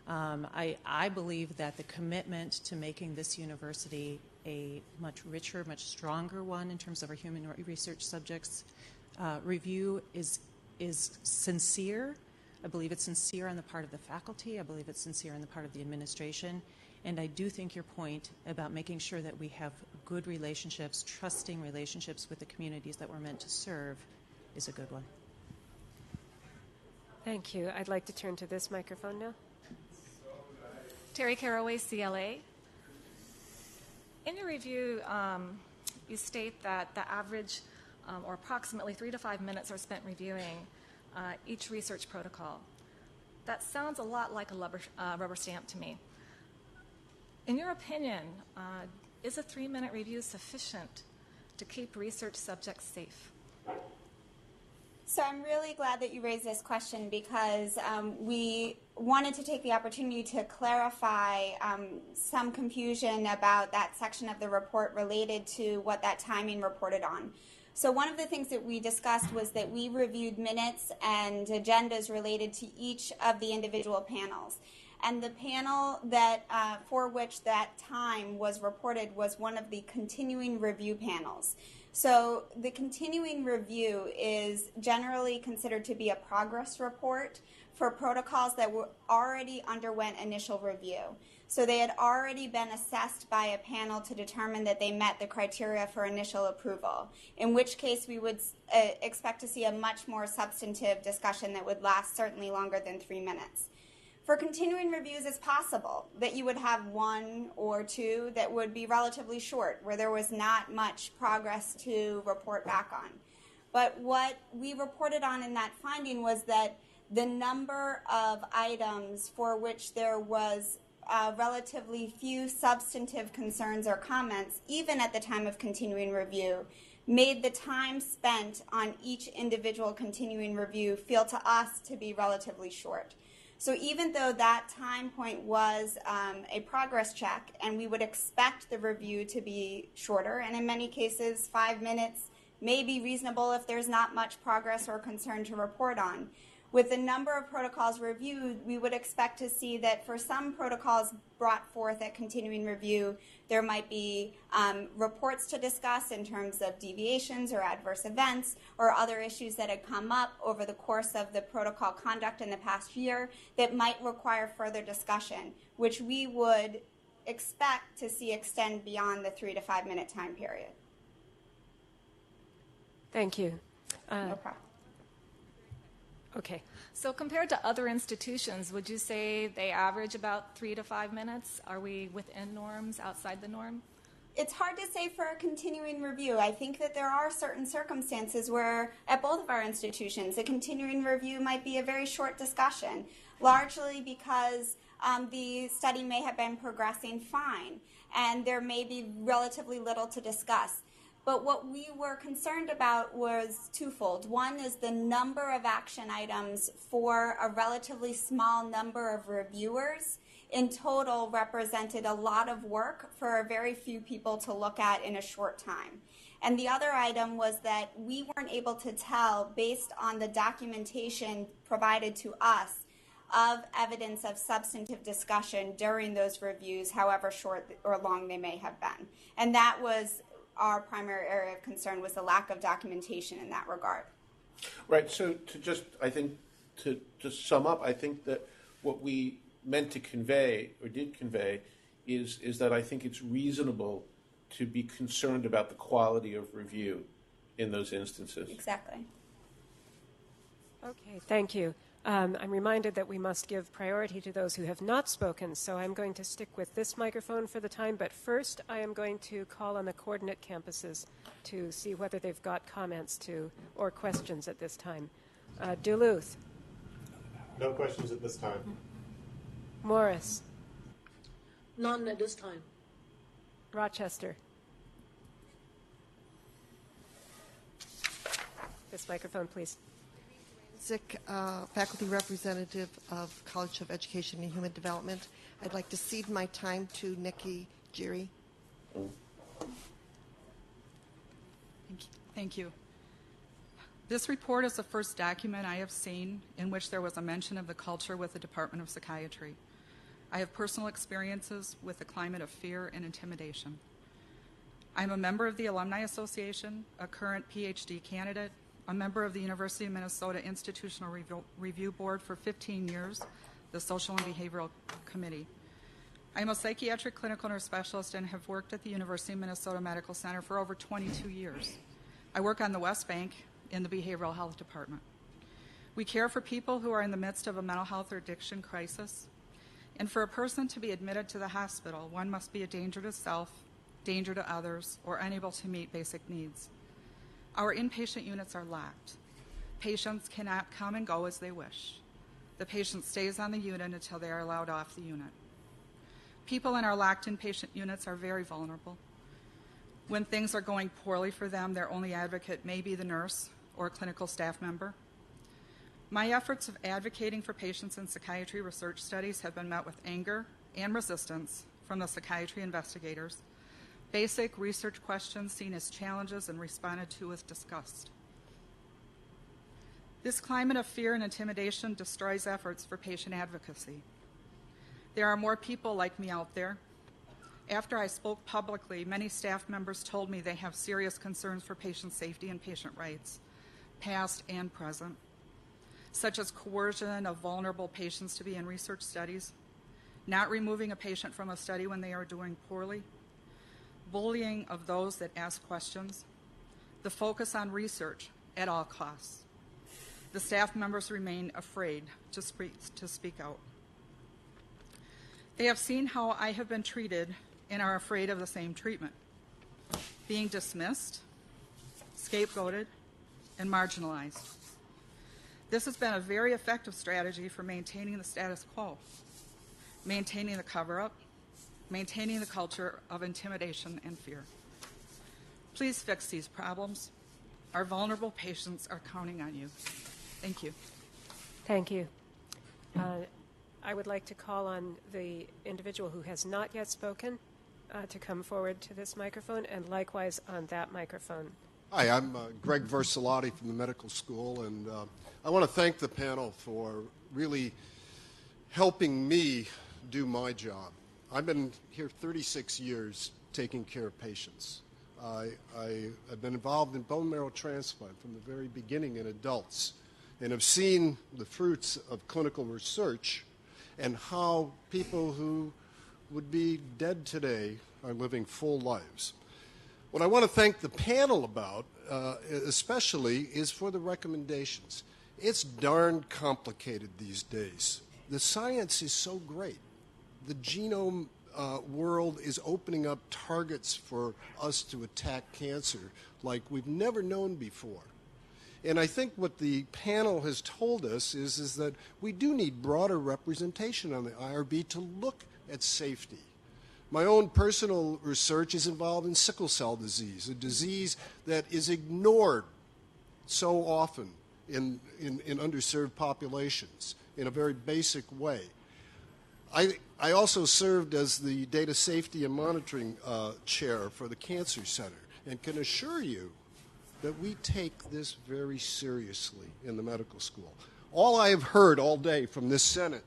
I believe that the commitment to making this university a much richer, much stronger one in terms of our human research subjects review is sincere. I believe it's sincere on the part of the faculty. I believe it's sincere on the part of the administration. And I do think your point about making sure that we have good relationships, trusting relationships with the communities that we're meant to serve is a good one. Thank you. I'd like to turn to this microphone now. Terry Caraway, CLA. In your review, you state that the average or approximately 3 to 5 minutes are spent reviewing each research protocol. That sounds a lot like a rubber stamp to me. In your opinion, is a 3-minute review sufficient to keep research subjects safe? So I'm really glad that you raised this question, because we wanted to take the opportunity to clarify some confusion about that section of the report related to what that timing reported on. So one of the things that we discussed was that we reviewed minutes and agendas related to each of the individual panels. And the panel that for which that time was reported was one of the continuing review panels. So the continuing review is generally considered to be a progress report for protocols that were already underwent initial review. So they had already been assessed by a panel to determine that they met the criteria for initial approval, in which case we would expect to see a much more substantive discussion that would last certainly longer than 3 minutes. For continuing reviews, it's possible that you would have 1 or 2 that would be relatively short, where there was not much progress to report back on. But what we reported on in that finding was that the number of items for which there was relatively few substantive concerns or comments, even at the time of continuing review, made the time spent on each individual continuing review feel to us to be relatively short. So even though that time point was a progress check, and we would expect the review to be shorter, and in many cases 5 minutes may be reasonable if there's not much progress or concern to report on. With the number of protocols reviewed, we would expect to see that for some protocols brought forth at continuing review, there might be reports to discuss in terms of deviations or adverse events or other issues that had come up over the course of the protocol conduct in the past year that might require further discussion, which we would expect to see extend beyond the 3 to 5 minute time period. Thank you. No problem. Okay. So compared to other institutions, would you say they average about 3 to 5 minutes? Are we within norms, outside the norm? It's hard to say for a continuing review. I think that there are certain circumstances where, at both of our institutions, a continuing review might be a very short discussion, largely because the study may have been progressing fine, and there may be relatively little to discuss. But what we were concerned about was twofold. One is the number of action items for a relatively small number of reviewers in total represented a lot of work for a very few people to look at in a short time. And the other item was that we weren't able to tell, based on the documentation provided to us, of evidence of substantive discussion during those reviews, however short or long they may have been. And that was our primary area of concern, was the lack of documentation in that regard. Right. So to just, I think, to sum up, I think that what we meant to convey, or did convey, is that I think it's reasonable to be concerned about the quality of review in those instances. Exactly. Okay, thank you. I'm reminded that we must give priority to those who have not spoken, so I'm going to stick with this microphone for the time, but first I am going to call on the coordinate campuses to see whether they've got comments to or questions at this time. Duluth. No questions at this time. Morris. None at this time. Rochester. This microphone, please. Faculty representative of College of Education and Human Development. I'd like to cede my time to Nikki Giri. Thank you. This report is the first document I have seen in which there was a mention of the culture with the Department of Psychiatry. I have personal experiences with the climate of fear and intimidation. I'm a member of the Alumni Association, a current PhD candidate, a member of the University of Minnesota Institutional Review Board for 15 years, the Social and Behavioral Committee. I'm a psychiatric clinical nurse specialist and have worked at the University of Minnesota Medical Center for over 22 years. I work on the West Bank in the Behavioral Health Department. We care for people who are in the midst of a mental health or addiction crisis. And for a person to be admitted to the hospital, one must be a danger to self, danger to others, or unable to meet basic needs. Our inpatient units are locked. Patients cannot come and go as they wish. The patient stays on the unit until they are allowed off the unit. People in our locked inpatient units are very vulnerable. When things are going poorly for them, their only advocate may be the nurse or a clinical staff member. My efforts of advocating for patients in psychiatry research studies have been met with anger and resistance from the psychiatry investigators. Basic research questions seen as challenges and responded to with disgust. This climate of fear and intimidation destroys efforts for patient advocacy. There are more people like me out there. After I spoke publicly, many staff members told me they have serious concerns for patient safety and patient rights, past and present, such as coercion of vulnerable patients to be in research studies, not removing a patient from a study when they are doing poorly, bullying of those that ask questions, the focus on research at all costs. The staff members remain afraid to speak out. They have seen how I have been treated and are afraid of the same treatment, being dismissed, scapegoated, and marginalized. This has been a very effective strategy for maintaining the status quo. maintaining the cover-up, maintaining the culture of intimidation and fear. Please fix these problems. Our vulnerable patients are counting on you. Thank you. Thank you. I would like to call on the individual who has not yet spoken to come forward to this microphone, and likewise on that microphone. Hi, I'm Greg Versalati from the medical school, and I want to thank the panel for really helping me do my job. I've been here 36 years taking care of patients. I've been involved in bone marrow transplant from the very beginning in adults, and have seen the fruits of clinical research and how people who would be dead today are living full lives. What I want to thank the panel about, especially, is for the recommendations. It's darn complicated these days. The science is so great. The genome world is opening up targets for us to attack cancer like we've never known before. And I think what the panel has told us is that we do need broader representation on the IRB to look at safety. My own personal research is involved in sickle cell disease, a disease that is ignored so often in underserved populations in a very basic way. I also served as the Data Safety and Monitoring Chair for the Cancer Center, and can assure you that we take this very seriously in the medical school. All I have heard all day from this Senate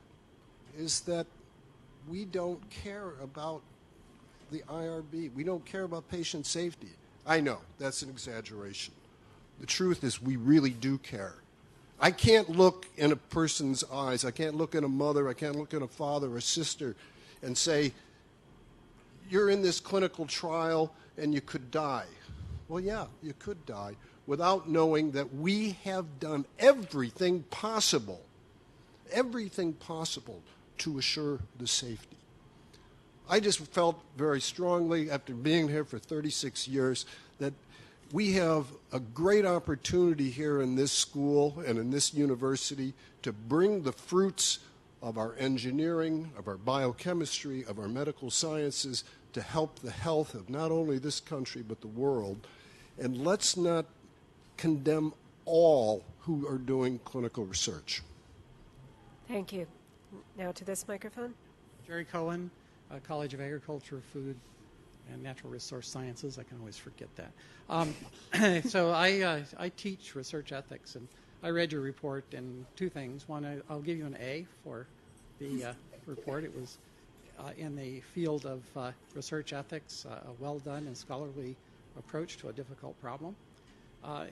is that we don't care about the IRB. We don't care about patient safety. I know, that's an exaggeration. The truth is we really do care. I can't look in a person's eyes. I can't look at a mother. I can't look at a father or sister and say, you're in this clinical trial and you could die. Well, yeah, you could die without knowing that we have done everything possible to assure the safety. I just felt very strongly after being here for 36 years that we have a great opportunity here in this school and in this university to bring the fruits of our engineering, of our biochemistry, of our medical sciences to help the health of not only this country but the world. And let's not condemn all who are doing clinical research. Thank you. Now to this microphone. Jerry Cohen, College of Agriculture, Food, and Natural Resource Sciences. I can always forget that. So I teach research ethics, and I read your report, and two things. One, I'll give you an A for the report. It was in the field of research ethics, a well-done and scholarly approach to a difficult problem.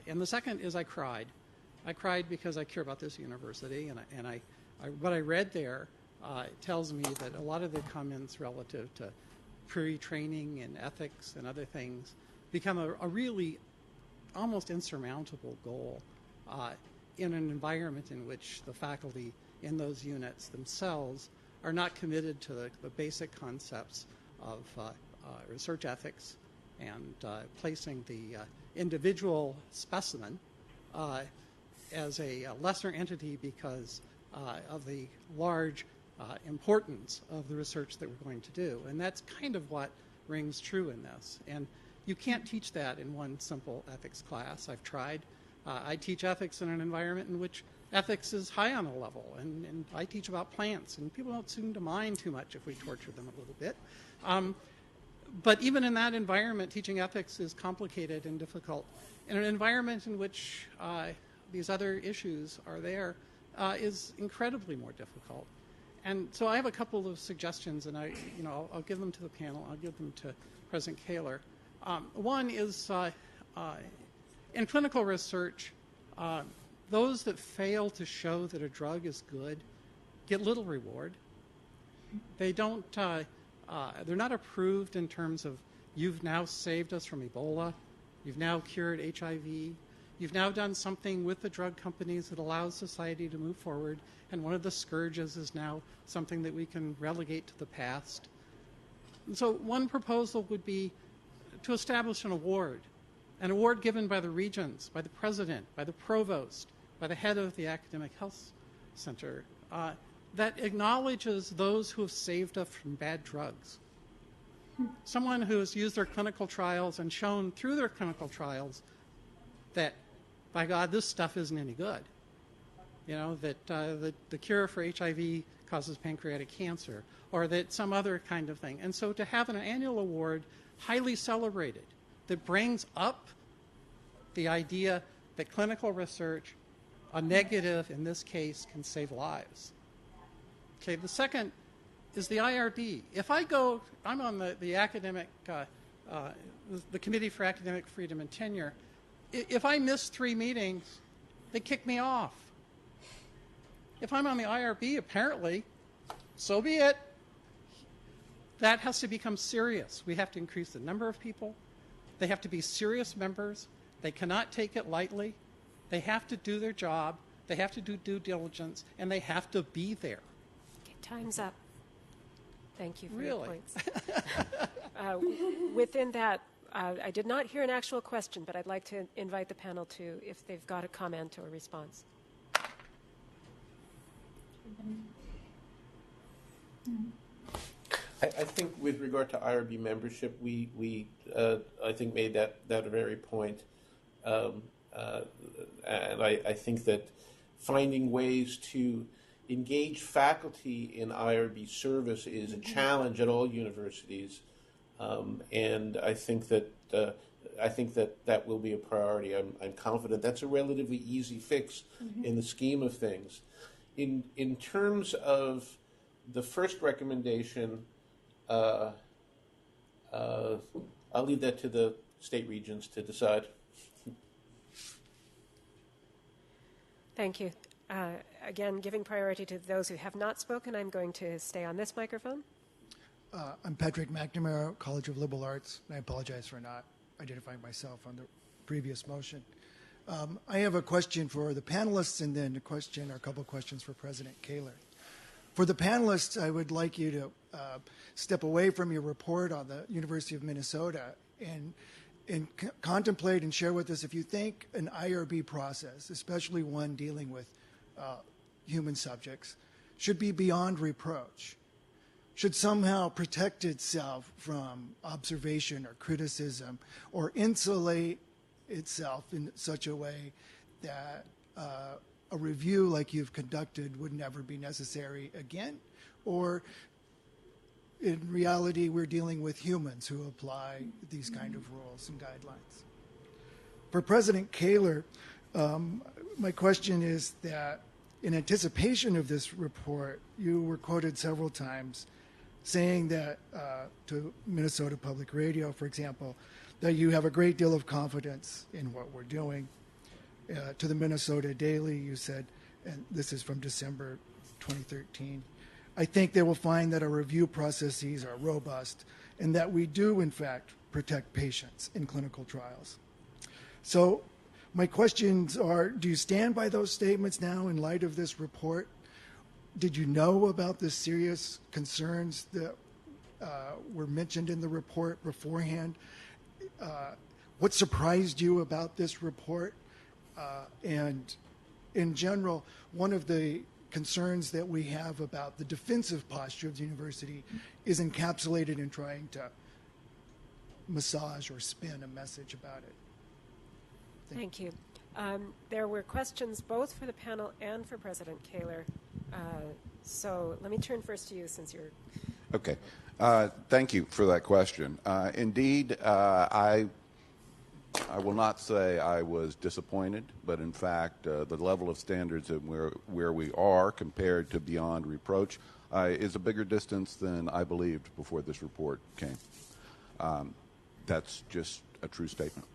And the second is I cried. I cried because I care about this university, and what I read there tells me that a lot of the comments relative to pre-training and ethics and other things become a really almost insurmountable goal in an environment in which the faculty in those units themselves are not committed to the basic concepts of research ethics and placing the individual specimen as a lesser entity because of the large importance of the research that we're going to do. And that's kind of what rings true in this. And you can't teach that in one simple ethics class. I've tried. I teach ethics in an environment in which ethics is high on a level. And I teach about plants, and people don't seem to mind too much if we torture them a little bit. But even in that environment, teaching ethics is complicated and difficult. In an environment in which these other issues are there is incredibly more difficult. And so I have a couple of suggestions, and I'll give them to the panel. I'll give them to President Kaler. One is in clinical research, those that fail to show that a drug is good get little reward. They don't. They're not approved in terms of you've now saved us from Ebola, you've now cured HIV, you've now done something with the drug companies that allows society to move forward, and one of the scourges is now something that we can relegate to the past. And so one proposal would be to establish an award given by the regents, by the president, by the provost, by the head of the academic health center, that acknowledges those who have saved us from bad drugs. Someone who has used their clinical trials and shown through their clinical trials that, by God, this stuff isn't any good. You know, that the cure for HIV causes pancreatic cancer, or that some other kind of thing. And so to have an annual award highly celebrated that brings up the idea that clinical research, a negative in this case, can save lives. Okay, the second is the IRB. If I go, I'm on the academic, the Committee for Academic Freedom and Tenure. If I miss 3 meetings, they kick me off. If I'm on the IRB, apparently, so be it. That has to become serious. We have to increase the number of people. They have to be serious members. They cannot take it lightly. They have to do their job. They have to do due diligence, and they have to be there. Okay, time's up. Thank you for Really? your points. Within that, I did not hear an actual question, but I'd like to invite the panel to, if they've got a comment or a response. I think with regard to IRB membership, we I think made that very point. And I think that finding ways to engage faculty in IRB service is a challenge at all universities, and I think that that will be a priority. I'm confident that's a relatively easy fix in the scheme of things. In terms of the first recommendation, I'll leave that to the state regents to decide. Thank you. Again, giving priority to those who have not spoken, I'm going to stay on this microphone. I'm Patrick McNamara, College of Liberal Arts, and I apologize for not identifying myself on the previous motion. I have a question for the panelists and then a couple of questions for President Kaler. For the panelists, I would like you to step away from your report on the University of Minnesota and contemplate and share with us if you think an IRB process, especially one dealing with human subjects, should be beyond reproach, should somehow protect itself from observation or criticism, or insulate itself in such a way that a review like you've conducted would never be necessary again, or in reality we're dealing with humans who apply these kind of rules and guidelines. For President Kaler, my question is that in anticipation of this report, you were quoted several times saying that to Minnesota Public Radio, for example, that you have a great deal of confidence in what we're doing. To the Minnesota Daily, you said, and this is from December 2013, I think they will find that our review processes are robust and that we do, in fact, protect patients in clinical trials. So my questions are, do you stand by those statements now in light of this report? Did you know about the serious concerns that were mentioned in the report beforehand? What surprised you about this report? And in general, one of the concerns that we have about the defensive posture of the university is encapsulated in trying to massage or spin a message about it. Thank you. There were questions both for the panel and for President Kaler. So let me turn first to you since you're... Okay. Thank you for that question. Indeed, I will not say I was disappointed, but in fact, the level of standards and where we are compared to beyond reproach is a bigger distance than I believed before this report came. That's just a true statement.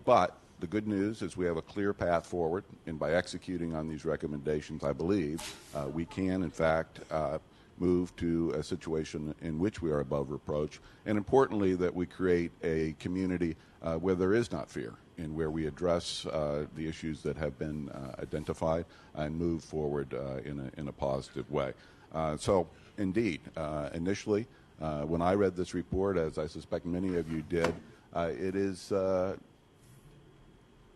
But the good news is we have a clear path forward, and by executing on these recommendations, I believe we can, in fact, move to a situation in which we are above reproach, and importantly, that we create a community where there is not fear and where we address the issues that have been identified and move forward in a positive way. So, indeed, initially, when I read this report, as I suspect many of you did, it is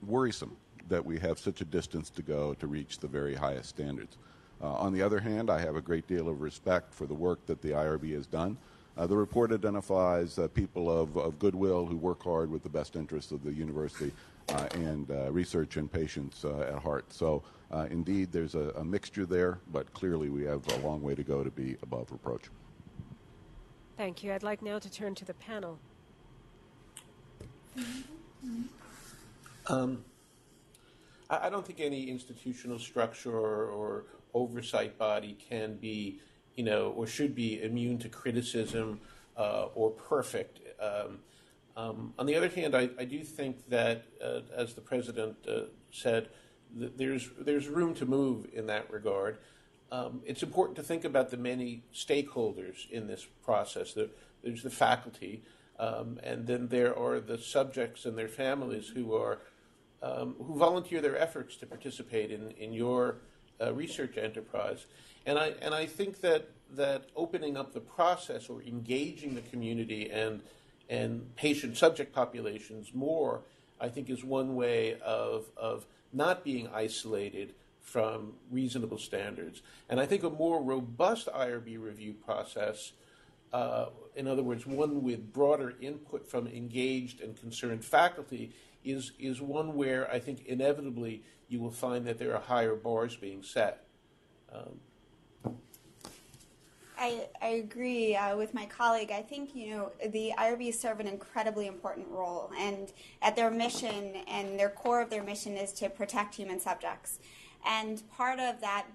worrisome that we have such a distance to go to reach the very highest standards. On the other hand, I have a great deal of respect for the work that the IRB has done. The report identifies people of goodwill who work hard with the best interests of the university and research and patients at heart. So indeed, there's a mixture there, but clearly we have a long way to go to be above reproach. Thank you. I'd like now to turn to the panel. I don't think any institutional structure or oversight body can be, or should be immune to criticism or perfect. On the other hand, I do think that, as the President said, that there's room to move in that regard. It's important to think about the many stakeholders in this process. There's the faculty, and then there are the subjects and their families who volunteer their efforts to participate in your research enterprise. And I think that opening up the process or engaging the community and patient subject populations more, I think, is one way of not being isolated from reasonable standards. And I think a more robust IRB review process, in other words, one with broader input from engaged and concerned faculty, is one where I think inevitably you will find that there are higher bars being set. I agree with my colleague. I think, the IRB serve an incredibly important role, and at their mission and their core of their mission is to protect human subjects. And part of that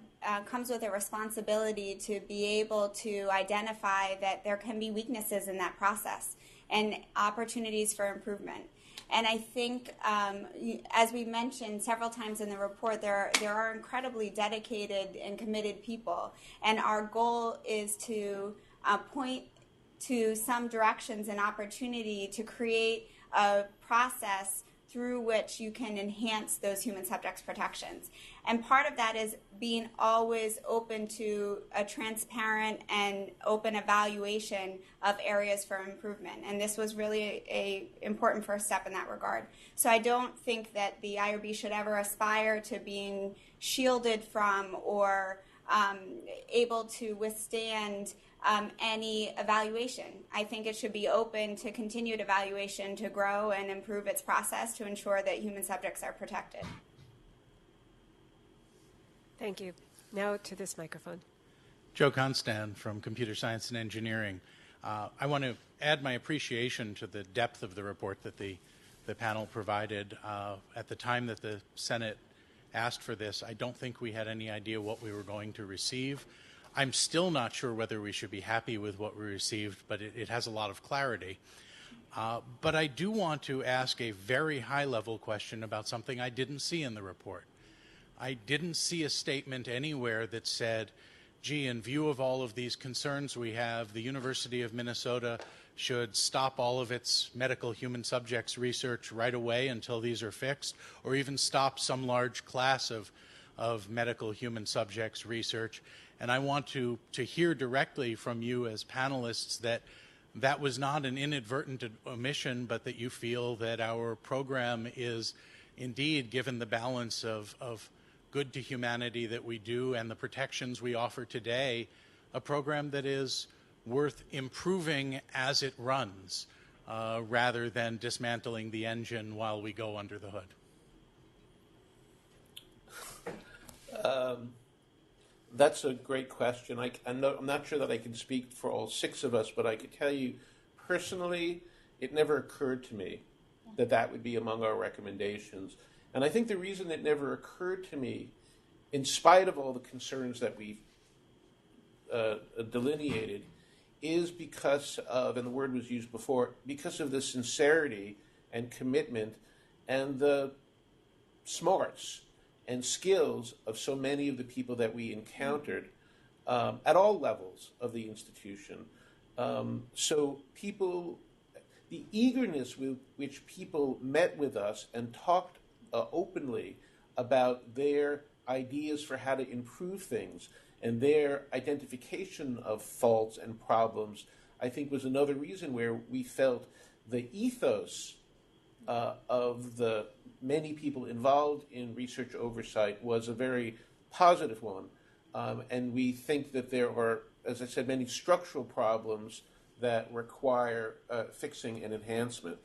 comes with a responsibility to be able to identify that there can be weaknesses in that process and opportunities for improvement. And I think, as we mentioned several times in the report, there are incredibly dedicated and committed people. And our goal is to point to some directions and opportunity to create a process through which you can enhance those human subjects protections. And part of that is being always open to a transparent and open evaluation of areas for improvement. And this was really an important first step in that regard. So I don't think that the IRB should ever aspire to being shielded from or able to withstand any evaluation. I think it should be open to continued evaluation to grow and improve its process to ensure that human subjects are protected. Thank you. Now to this microphone. Joe Constant from Computer Science and Engineering. I want to add my appreciation to the depth of the report that the panel provided. At the time that the Senate asked for this, I don't think we had any idea what we were going to receive. I'm still not sure whether we should be happy with what we received, but it has a lot of clarity. But I do want to ask a very high-level question about something I didn't see in the report. I didn't see a statement anywhere that said, gee, in view of all of these concerns we have, the University of Minnesota should stop all of its medical human subjects research right away until these are fixed, or even stop some large class of medical human subjects research. And I want to hear directly from you as panelists that was not an inadvertent omission, but that you feel that our program is indeed, given the balance of good to humanity that we do and the protections we offer today, a program that is worth improving as it runs, rather than dismantling the engine while we go under the hood. That's a great question. I'm not sure that I can speak for all six of us, but I could tell you personally, it never occurred to me that would be among our recommendations. And I think the reason it never occurred to me, in spite of all the concerns that we've delineated, is because of, and the word was used before, because of the sincerity and commitment and the smarts and skills of so many of the people that we encountered at all levels of the institution. So people, the eagerness with which people met with us and talked openly about their ideas for how to improve things and their identification of faults and problems, I think was another reason where we felt the ethos of the many people involved in research oversight was a very positive one. And we think that there are, as I said, many structural problems that require fixing and enhancement.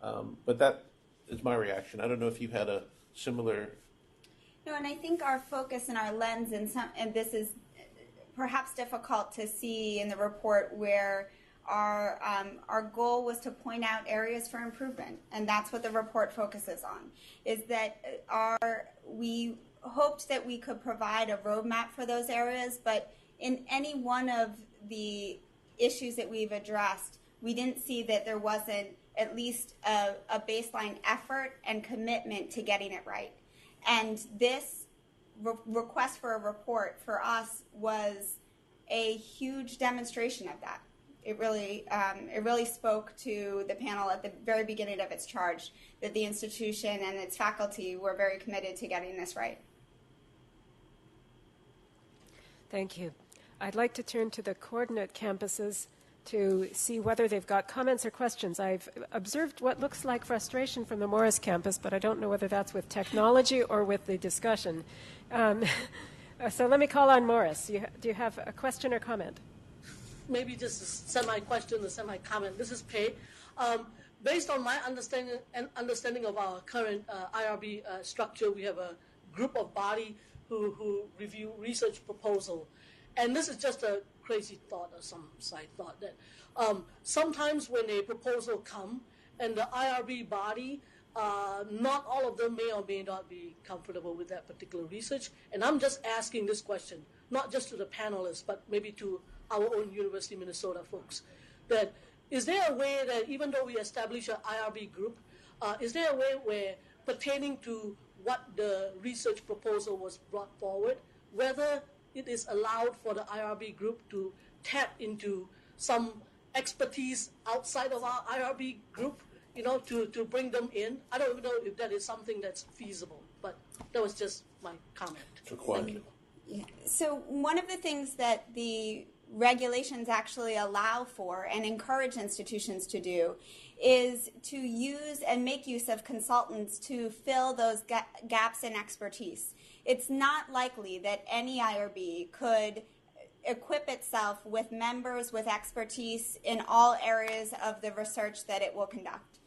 But that is my reaction. I don't know if you had a similar. No, and I think our focus and our lens, and this is perhaps difficult to see in the report, where our goal was to point out areas for improvement, and that's what the report focuses on. Is that we hoped that we could provide a roadmap for those areas, but in any one of the issues that we've addressed, we didn't see that there wasn't at least a baseline effort and commitment to getting it right. And this request for a report for us was a huge demonstration of that. It really spoke to the panel at the very beginning of its charge that the institution and its faculty were very committed to getting this right. Thank you. I'd like to turn to the coordinate campuses to see whether they've got comments or questions. I've observed what looks like frustration from the Morris campus, but I don't know whether that's with technology or with the discussion. So let me call on Morris. Do you have a question or comment? Maybe just a semi-question or semi-comment. This is Pei. Based on my understanding of our current IRB structure, we have a group of body who review research proposal. And this is just a crazy thought or some side thought that sometimes when a proposal comes and the IRB body, not all of them may or may not be comfortable with that particular research. And I'm just asking this question, not just to the panelists, but maybe to our own University of Minnesota folks, that is there a way that even though we establish an IRB group, is there a way where pertaining to what the research proposal was brought forward, whether it is allowed for the IRB group to tap into some expertise outside of our IRB group, to bring them in? I don't even know if that is something that's feasible, but that was just my comment. Thank you. Yeah. So one of the things that the regulations actually allow for and encourage institutions to do is to use and make use of consultants to fill those gaps in expertise. It's not likely that any IRB could equip itself with members with expertise in all areas of the research that it will conduct.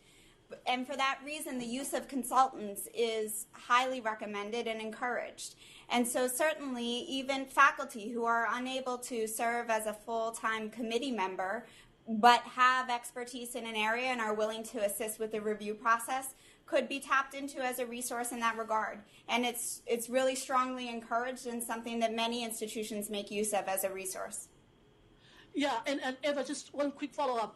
And for that reason, the use of consultants is highly recommended and encouraged. And so certainly even faculty who are unable to serve as a full-time committee member but have expertise in an area and are willing to assist with the review process could be tapped into as a resource in that regard. And it's really strongly encouraged and something that many institutions make use of as a resource. Yeah, and Eva, just one quick follow-up.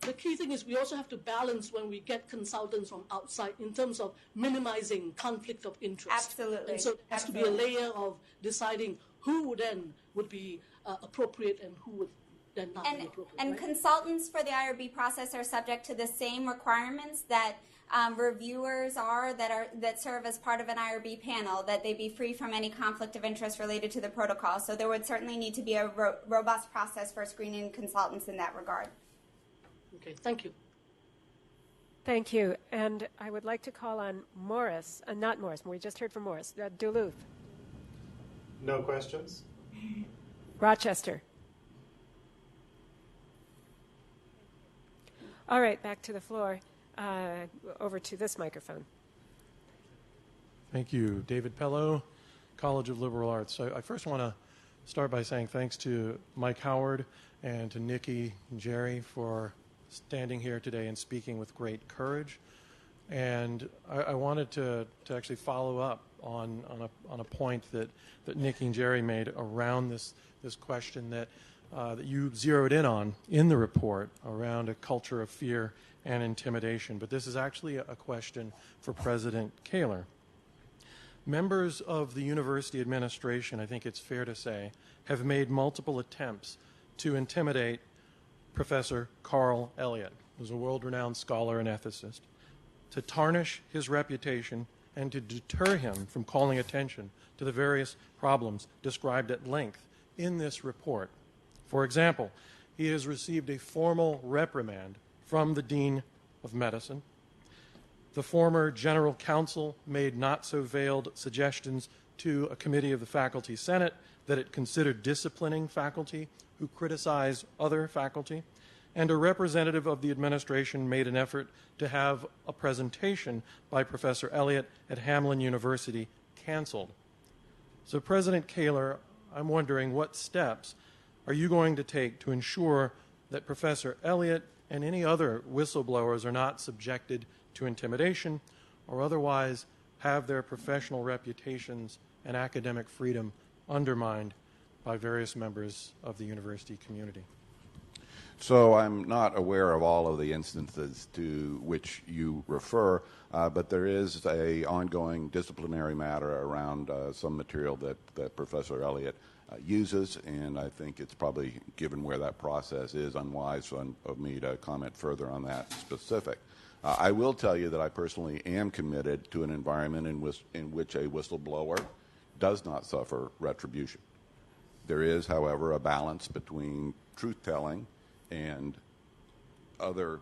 The key thing is we also have to balance when we get consultants from outside in terms of minimizing conflict of interest. Absolutely. And so there has to be a layer of deciding who then would be appropriate and who would then not be appropriate. And right? Consultants for the IRB process are subject to the same requirements that reviewers are that serve as part of an IRB panel, that they be free from any conflict of interest related to the protocol. So there would certainly need to be a robust process for screening consultants in that regard. Okay, thank you. Thank you. And I would like to call on Morris, not Morris, we just heard from Morris, Duluth. No questions? Rochester. All right, back to the floor. Over to this microphone. Thank you. David Pello, College of Liberal Arts. I first want to start by saying thanks to Mike Howard and to Nikki and Jerry for standing here today and speaking with great courage. And I wanted to actually follow up on a point that Nikki and Jerry made around this question that you zeroed in on in the report around a culture of fear and intimidation. But this is actually a question for President Kaler. Members of the university administration, I think it's fair to say, have made multiple attempts to intimidate Professor Carl Elliott, who's a world-renowned scholar and ethicist, to tarnish his reputation and to deter him from calling attention to the various problems described at length in this report. For example, he has received a formal reprimand from the Dean of Medicine. The former general counsel made not-so-veiled suggestions to a committee of the Faculty Senate that it considered disciplining faculty who criticize other faculty, and a representative of the administration made an effort to have a presentation by Professor Elliott at Hamline University canceled. So, President Kaler, I'm wondering what steps are you going to take to ensure that Professor Elliott and any other whistleblowers are not subjected to intimidation or otherwise have their professional reputations and academic freedom undermined by various members of the university community? So I'm not aware of all of the instances to which you refer, but there is an ongoing disciplinary matter around some material that Professor Elliott uses, and I think it's probably, given where that process is, unwise of me to comment further on that specific. I will tell you that I personally am committed to an environment in which a whistleblower does not suffer retribution. There is, however, a balance between truth-telling and other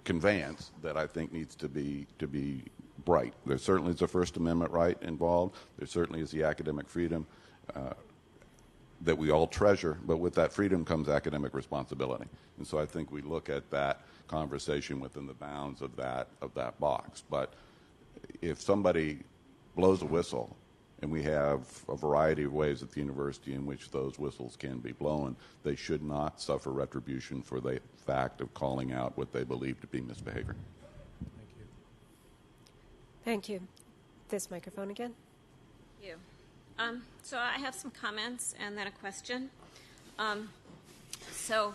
conveyance that I think needs to be bright. There certainly is a First Amendment right involved. There certainly is the academic freedom that we all treasure, but with that freedom comes academic responsibility. And so I think we look at that conversation within the bounds of that box. But if somebody blows a whistle, and we have a variety of ways at the university in which those whistles can be blown, they should not suffer retribution for the fact of calling out what they believe to be misbehavior. Thank you. Thank you. This microphone again. Thank you. So I have some comments and then a question. So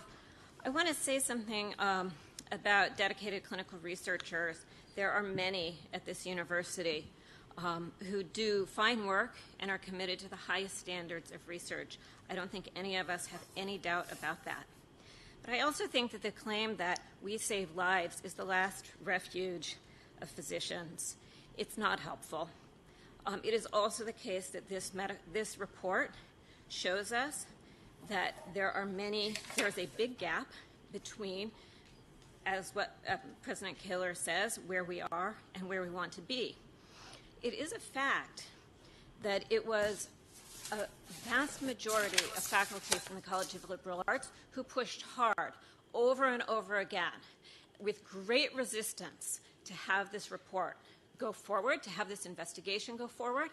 I want to say something about dedicated clinical researchers. There are many at this university who do fine work and are committed to the highest standards of research. I don't think any of us have any doubt about that. But I also think that the claim that we save lives is the last refuge of physicians. It's not helpful. It is also the case that this report shows us that there is a big gap between, as what President Kaler says, where we are and where we want to be. It is a fact that it was a vast majority of faculty from the College of Liberal Arts who pushed hard over and over again with great resistance to have this report go forward, to have this investigation go forward.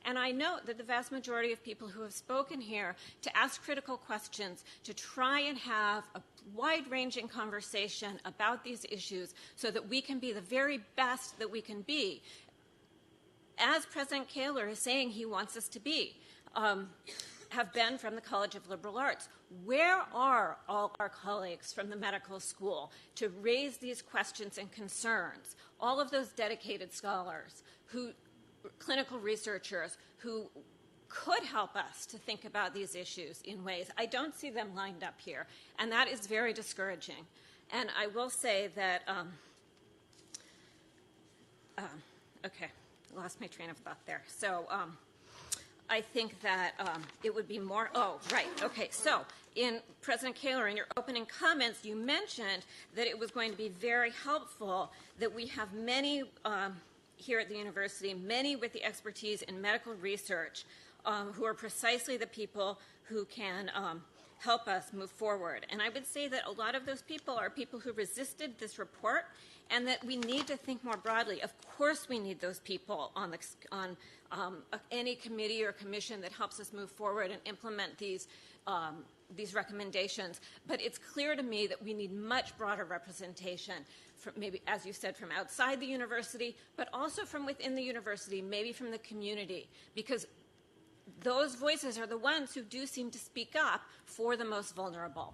And I know that the vast majority of people who have spoken here to ask critical questions, to try and have a wide-ranging conversation about these issues so that we can be the very best that we can be, as President Kaler is saying he wants us to be, have been from the College of Liberal Arts. Where are all our colleagues from the medical school to raise these questions and concerns? All of those dedicated scholars, clinical researchers who could help us to think about these issues in ways. I don't see them lined up here, and that is very discouraging. And I will say that, okay. Lost my train of thought there. So I think that it would be more, So in President Kaler, in your opening comments, you mentioned that it was going to be very helpful that we have many here at the university, many with the expertise in medical research who are precisely the people who can help us move forward. And I would say that a lot of those people are people who resisted this report, and that we need to think more broadly. Of course we need those people on any committee or commission that helps us move forward and implement these recommendations. But it's clear to me that we need much broader representation, from maybe, as you said, from outside the university, but also from within the university, maybe from the community, because those voices are the ones who do seem to speak up for the most vulnerable.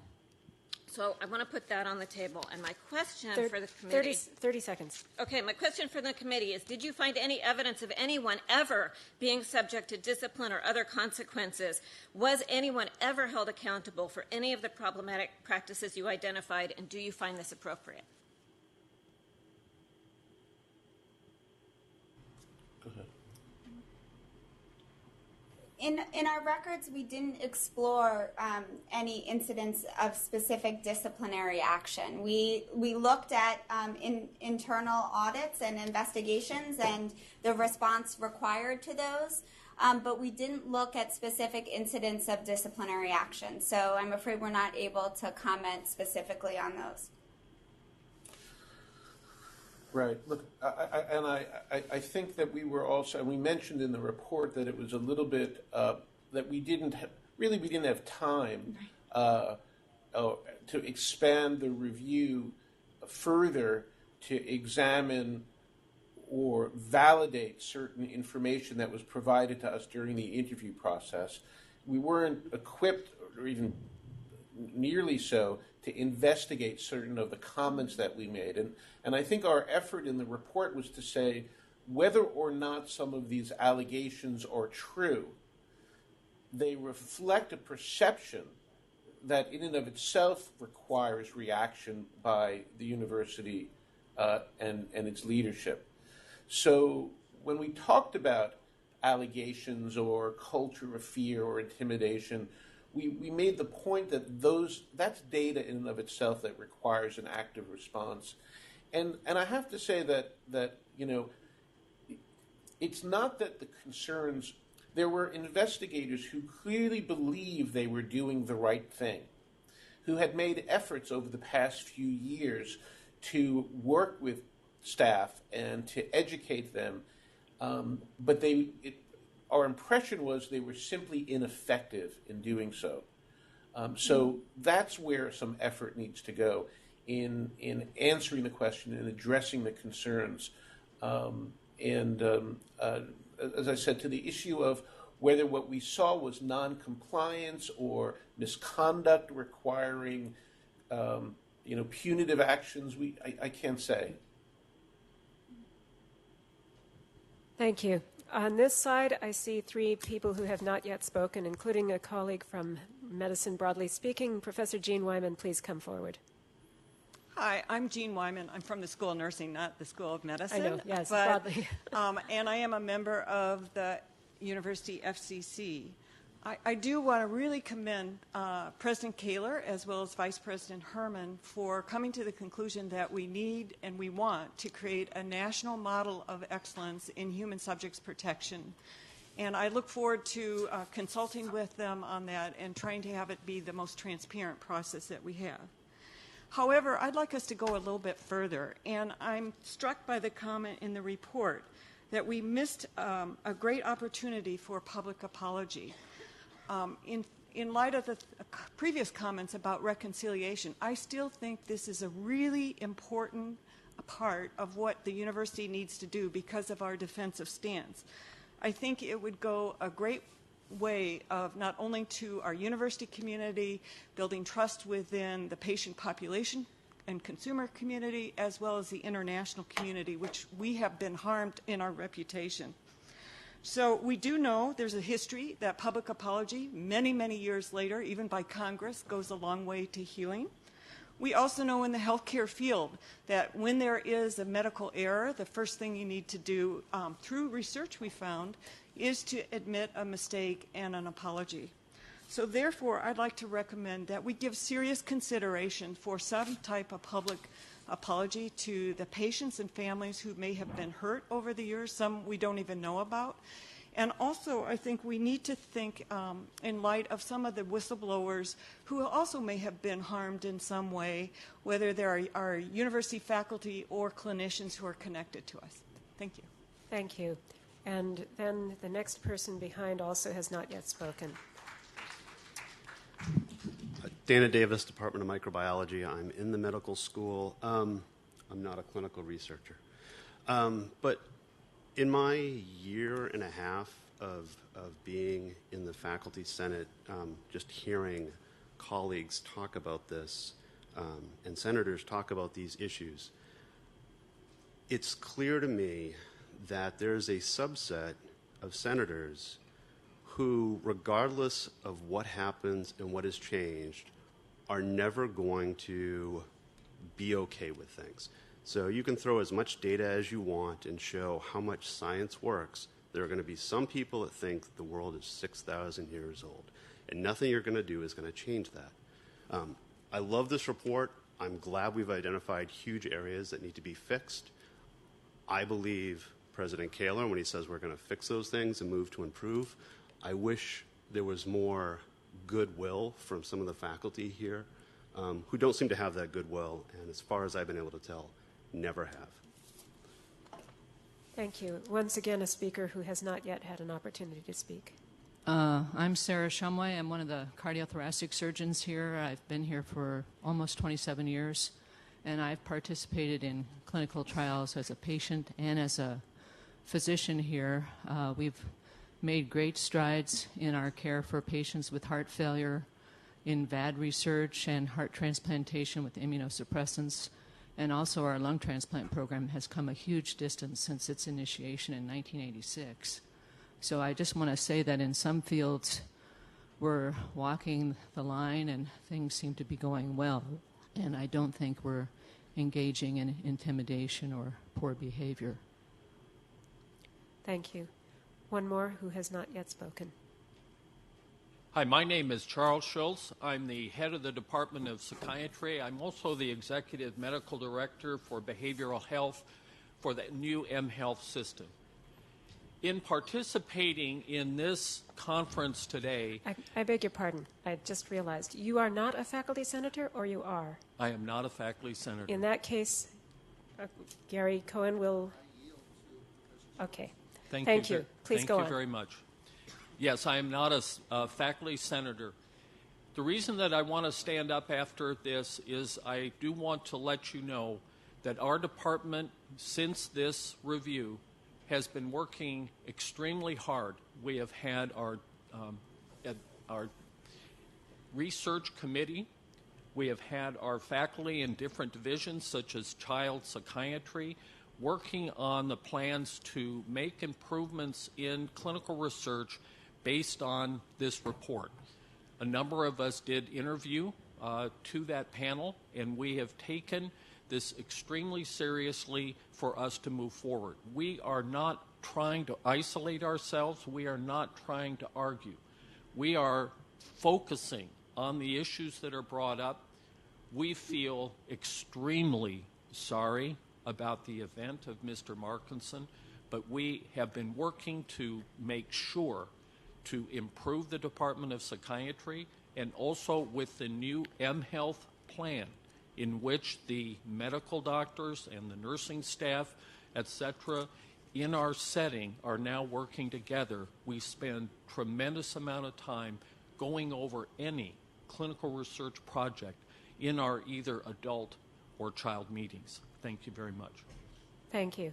So I want to put that on the table. And my question for the committee... 30 seconds. Okay, my question for the committee is, did you find any evidence of anyone ever being subject to discipline or other consequences? Was anyone ever held accountable for any of the problematic practices you identified, and do you find this appropriate? Go ahead. In our records, we didn't explore any incidents of specific disciplinary action. We looked at internal audits and investigations and the response required to those. but we didn't look at specific incidents of disciplinary action. So I'm afraid we're not able to comment specifically on those. Right. Look, I think that we were also, and we mentioned in the report that it was a little bit that we didn't have time to expand the review further to examine or validate certain information that was provided to us during the interview process. We weren't equipped, or even nearly so, to investigate certain of the comments that we made. And I think our effort in the report was to say whether or not some of these allegations are true, they reflect a perception that in and of itself requires reaction by the university and its leadership. So when we talked about allegations or culture of fear or intimidation, we made the point that that's data in and of itself that requires an active response. And I have to say that you know, it's not that the concerns, there were investigators who clearly believed they were doing the right thing, who had made efforts over the past few years to work with staff and to educate them, but our impression was they were simply ineffective in doing so. So that's where some effort needs to go in answering the question and addressing the concerns. As I said, to the issue of whether what we saw was non-compliance or misconduct requiring punitive actions, I can't say. Thank you. On this side, I see three people who have not yet spoken, including a colleague from medicine broadly speaking. Professor Jean Wyman, please come forward. Hi, I'm Jean Wyman. I'm from the School of Nursing, not the School of Medicine. I know, yes, but, broadly. And I am a member of the University FCC. I do want to really commend President Kaler as well as Vice President Herman for coming to the conclusion that we need and we want to create a national model of excellence in human subjects protection. And I look forward to consulting with them on that and trying to have it be the most transparent process that we have. However, I'd like us to go a little bit further, and I'm struck by the comment in the report that we missed a great opportunity for public apology. In light of the previous comments about reconciliation, I still think this is a really important part of what the university needs to do because of our defensive stance. I think it would go a great way of not only to our university community, building trust within the patient population and consumer community, as well as the international community, which we have been harmed in our reputation. So we do know there's a history that public apology, many, many years later, even by Congress, goes a long way to healing. We also know in the healthcare field that when there is a medical error, the first thing you need to do, through research we found, is to admit a mistake and an apology. So therefore, I'd like to recommend that we give serious consideration for some type of public apology to the patients and families who may have been hurt over the years, some we don't even know about. And also, I think we need to think in light of some of the whistleblowers who also may have been harmed in some way, whether there are university faculty or clinicians who are connected to us. Thank you. Thank you. And then the next person behind also has not yet spoken. Dana Davis, Department of Microbiology. I'm in the medical school. I'm not a clinical researcher. But in my year and a half of being in the faculty senate, just hearing colleagues talk about this and senators talk about these issues, it's clear to me that there's a subset of senators who, regardless of what happens and what has changed, are never going to be okay with things. So you can throw as much data as you want and show how much science works. There are going to be some people that think the world is 6,000 years old, and nothing you're going to do is going to change that. I love this report. I'm glad we've identified huge areas that need to be fixed. I believe President Kaler when he says we're going to fix those things and move to improve. I wish there was more goodwill from some of the faculty here who don't seem to have that goodwill, and as far as I've been able to tell, never have. Thank you. Once again, a speaker who has not yet had an opportunity to speak. I'm Sarah Shumway. I'm one of the cardiothoracic surgeons here. I've been here for almost 27 years, and I've participated in clinical trials as a patient and as a physician here. We've made great strides in our care for patients with heart failure, in VAD research and heart transplantation with immunosuppressants, and also our lung transplant program has come a huge distance since its initiation in 1986. So I just want to say that in some fields we're walking the line and things seem to be going well, and I don't think we're engaging in intimidation or poor behavior. Thank you. One more who has not yet spoken. Hi, my name is Charles Schultz. I'm the head of the Department of Psychiatry. I'm also the Executive Medical Director for Behavioral Health for the new mHealth system. In participating in this conference today... I beg your pardon. I just realized. You are not a faculty senator, or you are? I am not a faculty senator. In that case, Gary Cohen will... Okay. Thank you. Please go on. Thank you very much. Yes, I am not a faculty senator. The reason that I want to stand up after this is I do want to let you know that our department, since this review, has been working extremely hard. We have had our research committee. We have had our faculty in different divisions, such as child psychiatry, working on the plans to make improvements in clinical research based on this report. A number of us did interview to that panel, and we have taken this extremely seriously for us to move forward. We are not trying to isolate ourselves. We are not trying to argue. We are focusing on the issues that are brought up. We feel extremely sorry about the event of Mr. Markinson, but we have been working to make sure to improve the Department of Psychiatry, and also with the new mHealth plan, in which the medical doctors and the nursing staff, etc., in our setting are now working together. We spend tremendous amount of time going over any clinical research project in our either adult or child meetings. Thank you very much. Thank you.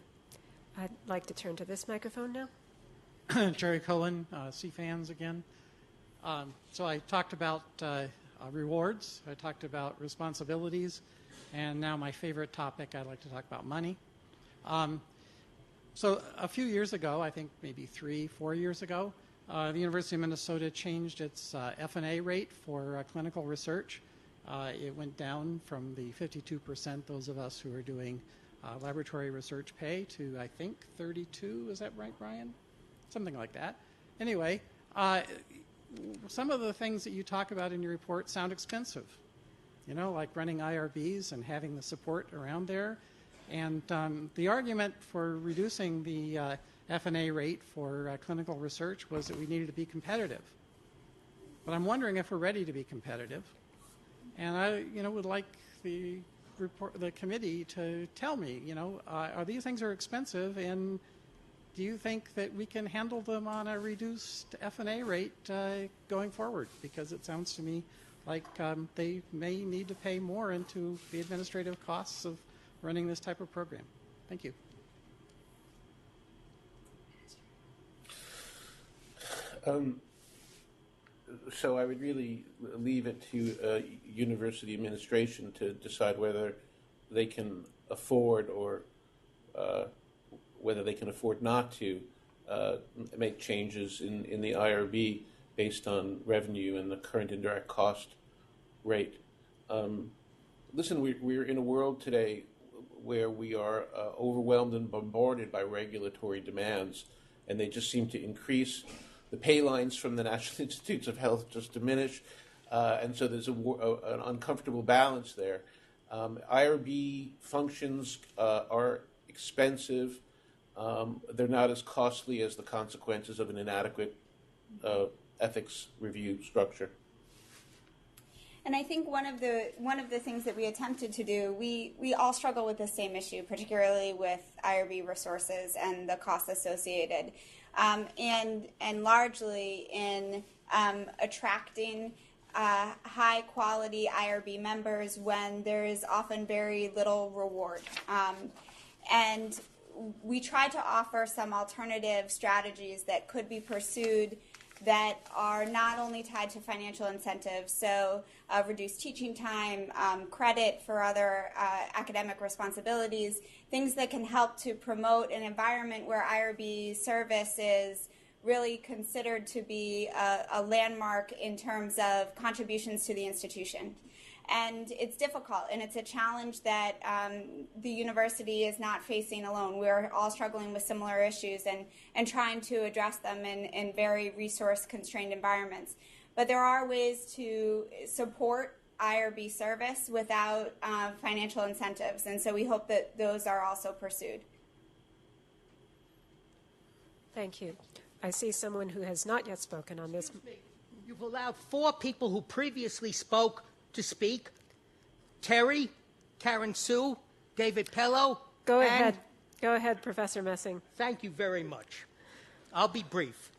I'd like to turn to this microphone now. Jerry Cohen, CFANS again. So I talked about rewards, I talked about responsibilities, and now my favorite topic, I'd like to talk about money. So a few years ago, I think maybe 3-4 years ago, the University of Minnesota changed its F&A rate for clinical research. It went down from the 52%, those of us who are doing laboratory research pay, to I think 32, is that right, Brian? Something like that. Anyway, some of the things that you talk about in your report sound expensive. You know, like running IRBs and having the support around there. And the argument for reducing the F&A rate for clinical research was that we needed to be competitive. But I'm wondering if we're ready to be competitive. And I, would like the committee to tell me, are these things are expensive, and do you think that we can handle them on a reduced F&A rate going forward? Because it sounds to me like they may need to pay more into the administrative costs of running this type of program. Thank you. So I would really leave it to university administration to decide whether they can afford or whether they can afford not to make changes in the IRB based on revenue and the current indirect cost rate. Listen, we're in a world today where we are overwhelmed and bombarded by regulatory demands, and they just seem to increase. The pay lines from the National Institutes of Health just diminish, and so there's an uncomfortable balance there. IRB functions are expensive. They're not as costly as the consequences of an inadequate ethics review structure. And I think one of the things that we attempted to do, we all struggle with the same issue, particularly with IRB resources and the costs associated, and largely in attracting high quality IRB members when there is often very little reward. And we try to offer some alternative strategies that could be pursued that are not only tied to financial incentives, so reduced teaching time, credit for other academic responsibilities, things that can help to promote an environment where IRB service is really considered to be a landmark in terms of contributions to the institution. And it's difficult, and it's a challenge that the university is not facing alone. We're all struggling with similar issues and trying to address them in very resource-constrained environments. But there are ways to support IRB service without financial incentives, and so we hope that those are also pursued. Thank you. I see someone who has not yet spoken on this. You've allowed 4 people who previously spoke to speak. Terry, Karen Sue, David Pello. Go ahead. Go ahead, Professor Messing. Thank you very much. I'll be brief.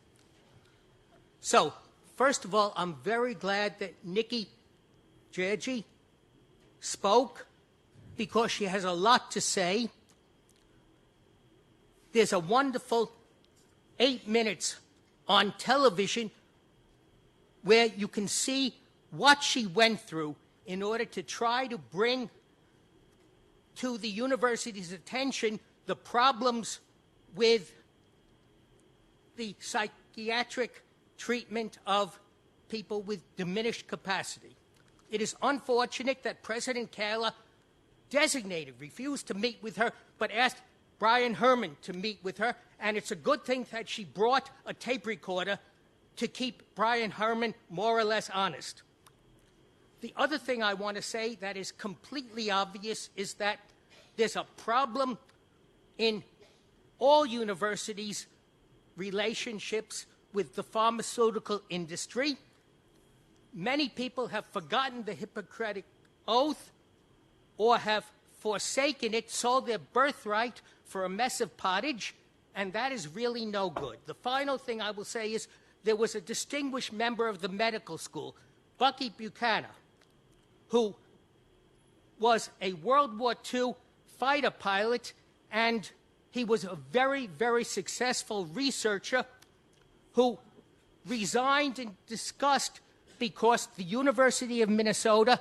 So, first of all, I'm very glad that Nikki Jergy spoke because she has a lot to say. There's a wonderful 8 minutes on television where you can see what she went through in order to try to bring to the university's attention the problems with the psychiatric treatment of people with diminished capacity. It is unfortunate that President Kaler refused to meet with her, but asked Brian Herman to meet with her, and it's a good thing that she brought a tape recorder to keep Brian Herman more or less honest. The other thing I want to say that is completely obvious is that there's a problem in all universities' relationships with the pharmaceutical industry. Many people have forgotten the Hippocratic Oath or have forsaken it, sold their birthright for a mess of pottage, and that is really no good. The final thing I will say is there was a distinguished member of the medical school, Bucky Buchanan, who was a World War II fighter pilot, and he was a very, very successful researcher who resigned in disgust because the University of Minnesota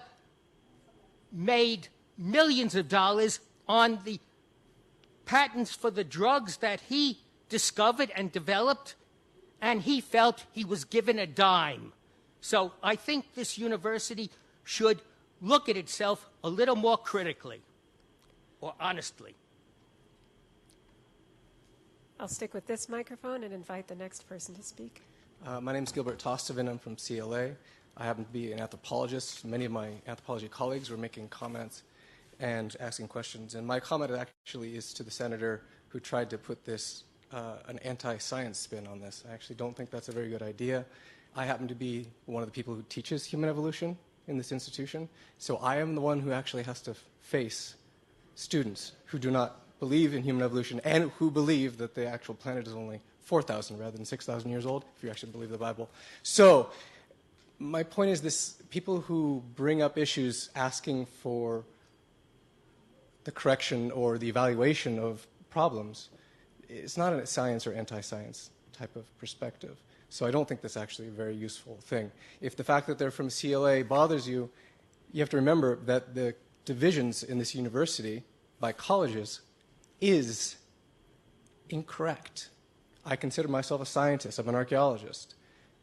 made millions of dollars on the patents for the drugs that he discovered and developed, and he felt he was given a dime. So I think this university should look at itself a little more critically or honestly. I'll stick with this microphone and invite the next person to speak. My name is Gilbert Tosteven. I'm from CLA. I happen to be an anthropologist. Many of my anthropology colleagues were making comments and asking questions. And my comment actually is to the senator who tried to put this, an anti-science spin on this. I actually don't think that's a very good idea. I happen to be one of the people who teaches human evolution in this institution. So I am the one who actually has to face students who do not believe in human evolution and who believe that the actual planet is only 4,000 rather than 6,000 years old, if you actually believe the Bible. So my point is this, people who bring up issues asking for the correction or the evaluation of problems, it's not a science or anti-science type of perspective. So I don't think that's actually a very useful thing. If the fact that they're from CLA bothers you, you have to remember that the divisions in this university by colleges is incorrect. I consider myself a scientist. I'm an archaeologist.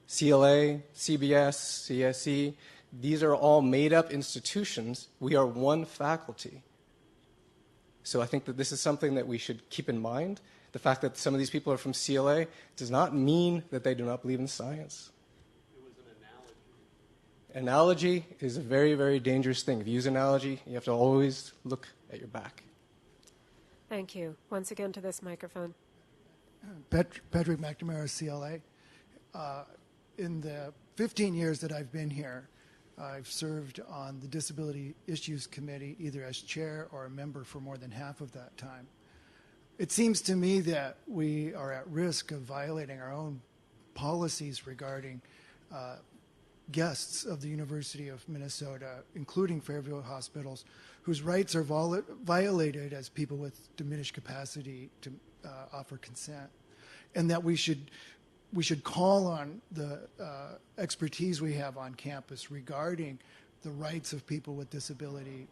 CLA, CBS, CSE, these are all made-up institutions. We are one faculty. So I think that this is something that we should keep in mind. The fact that some of these people are from CLA does not mean that they do not believe in science. It was an analogy. Analogy is a very, very dangerous thing. If you use analogy, you have to always look at your back. Thank you. Once again to this microphone. Patrick McNamara, CLA. In the 15 years that I've been here, I've served on the Disability Issues Committee either as chair or a member for more than half of that time. It seems to me that we are at risk of violating our own policies regarding guests of the University of Minnesota, including Fairview Hospitals, whose rights are violated as people with diminished capacity to offer consent, and that we should call on the expertise we have on campus regarding the rights of people with disability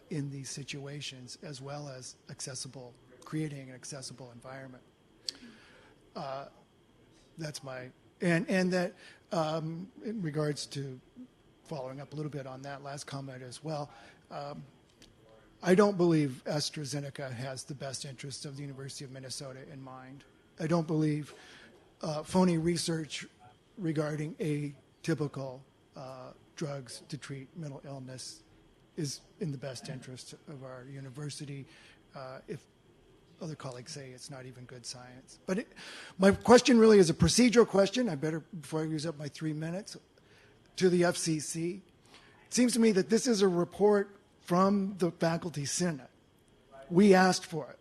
in these situations, as well as creating an accessible environment. That's my, and that in regards to following up a little bit on that last comment as well, I don't believe AstraZeneca has the best interests of the University of Minnesota in mind. I don't believe phony research regarding atypical drugs to treat mental illness is in the best interest of our university. If other colleagues say it's not even good science. But my question really is a procedural question. I better, before I use up my 3 minutes, to the FCC. It seems to me that this is a report from the Faculty Senate. We asked for it.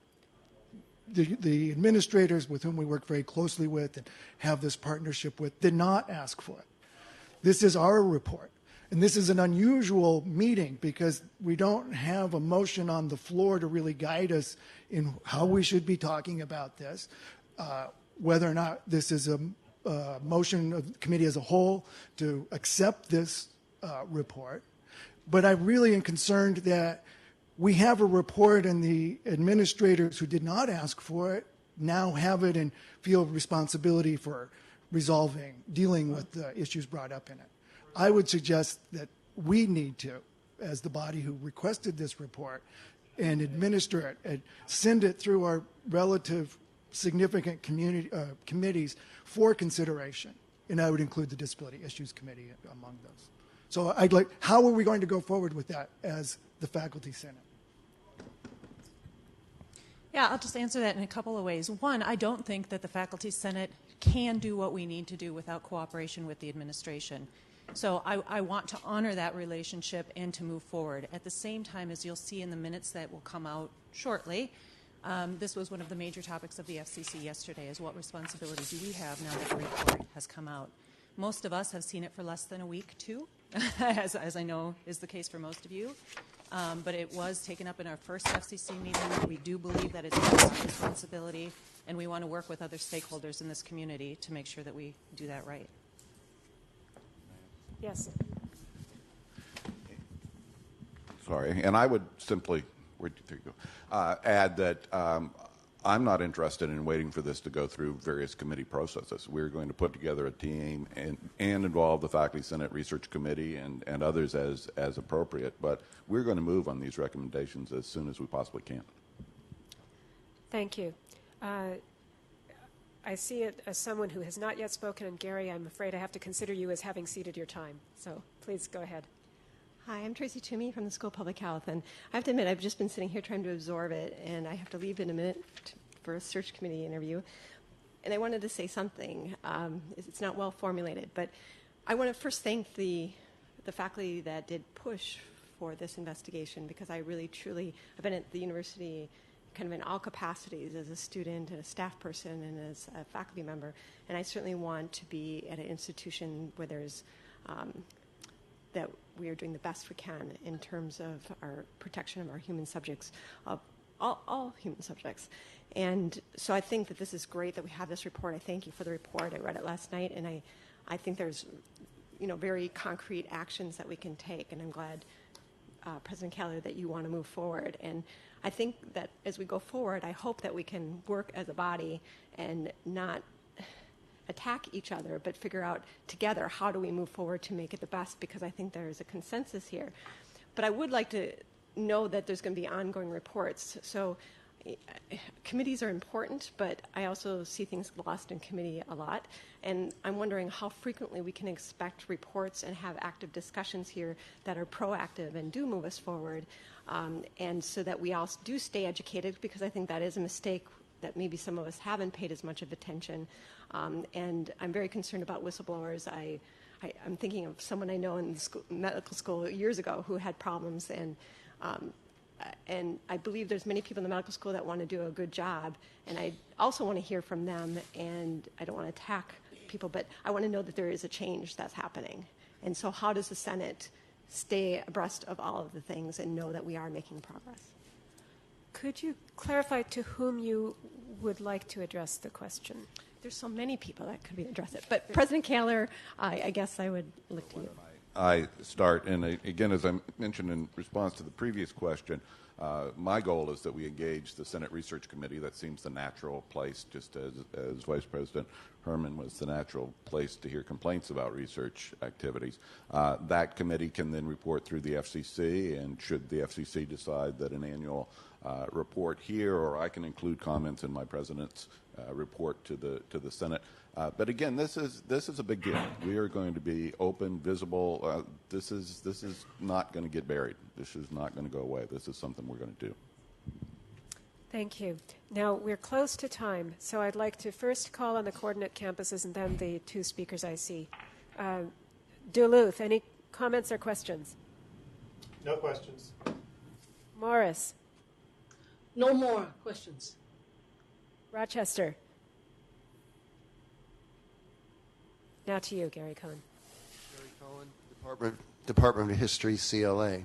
The administrators with whom we work very closely with and have this partnership with did not ask for it. This is our report. And this is an unusual meeting because we don't have a motion on the floor to really guide us in how we should be talking about this, whether or not this is a motion of the committee as a whole to accept this report. But I really am concerned that we have a report and the administrators who did not ask for it now have it and feel responsibility for dealing with the issues brought up in it. I would suggest that we need to, as the body who requested this report, and administer it and send it through our relative significant committees for consideration. And I would include the Disability Issues Committee among those. So how are we going to go forward with that as the Faculty Senate? Yeah, I'll just answer that in a couple of ways. One, I don't think that the Faculty Senate can do what we need to do without cooperation with the administration. So I want to honor that relationship and to move forward. At the same time, as you'll see in the minutes that will come out shortly, this was one of the major topics of the FCC yesterday, is what responsibility do we have now that the report has come out. Most of us have seen it for less than a week, too, as I know is the case for most of you. But it was taken up in our first FCC meeting. We do believe that it's our responsibility, and we want to work with other stakeholders in this community to make sure that we do that right. Yes. Sorry, and I would simply add that I'm not interested in waiting for this to go through various committee processes. We're going to put together a team and involve the Faculty Senate Research Committee and others as appropriate, but we're going to move on these recommendations as soon as we possibly can. Thank you. I see it as someone who has not yet spoken, and Gary, I'm afraid I have to consider you as having ceded your time. So please go ahead. Hi, I'm Tracy Toomey from the School of Public Health, and I have to admit I've just been sitting here trying to absorb it, and I have to leave in a minute for a search committee interview. And I wanted to say something. It's not well formulated, but I want to first thank the faculty that did push for this investigation, because I really, truly, I've been at the university kind of in all capacities as a student and a staff person and as a faculty member, and I certainly want to be at an institution where there's that we are doing the best we can in terms of our protection of our human subjects, of all human subjects. And so I think that this is great that we have this report. I thank you for the report. I read it last night, and I think there's very concrete actions that we can take, and I'm glad, President Keller, that you want to move forward. And I think that as we go forward, I hope that we can work as a body and not attack each other, but figure out together how do we move forward to make it the best, because I think there is a consensus here. But I would like to know that there's going to be ongoing reports. So, committees are important, but I also see things lost in committee a lot. And I'm wondering how frequently we can expect reports and have active discussions here that are proactive and do move us forward. And so that we all do stay educated, because I think that is a mistake that maybe some of us haven't paid as much of attention. And I'm very concerned about whistleblowers. I'm thinking of someone I know in the medical school years ago who had problems, and I believe there's many people in the medical school that want to do a good job, and I also want to hear from them, and I don't want to attack people, but I want to know that there is a change that's happening. And so how does the Senate stay abreast of all of the things and know that we are making progress? Could you clarify to whom you would like to address the question? There's so many people that could be addressed it. But President Kaler, I guess I would look to you. I start, and again, as I mentioned in response to the previous question, my goal is that we engage the Senate Research Committee. That seems the natural place, just as Vice President Herman was the natural place to hear complaints about research activities. That committee can then report through the FCC, and should the FCC decide that an annual report here, or I can include comments in my president's report to the Senate. But again, this is a big deal. We are going to be open, visible. This is not going to get buried. This is not going to go away. This is something we're going to do. Thank you. Now, we're close to time, so I'd like to first call on the coordinate campuses and then the two speakers I see. Duluth, any comments or questions? No questions. Morris. No more questions. Rochester. Now to you, Gary Cohn. Gary Cohn, Department of History, CLA.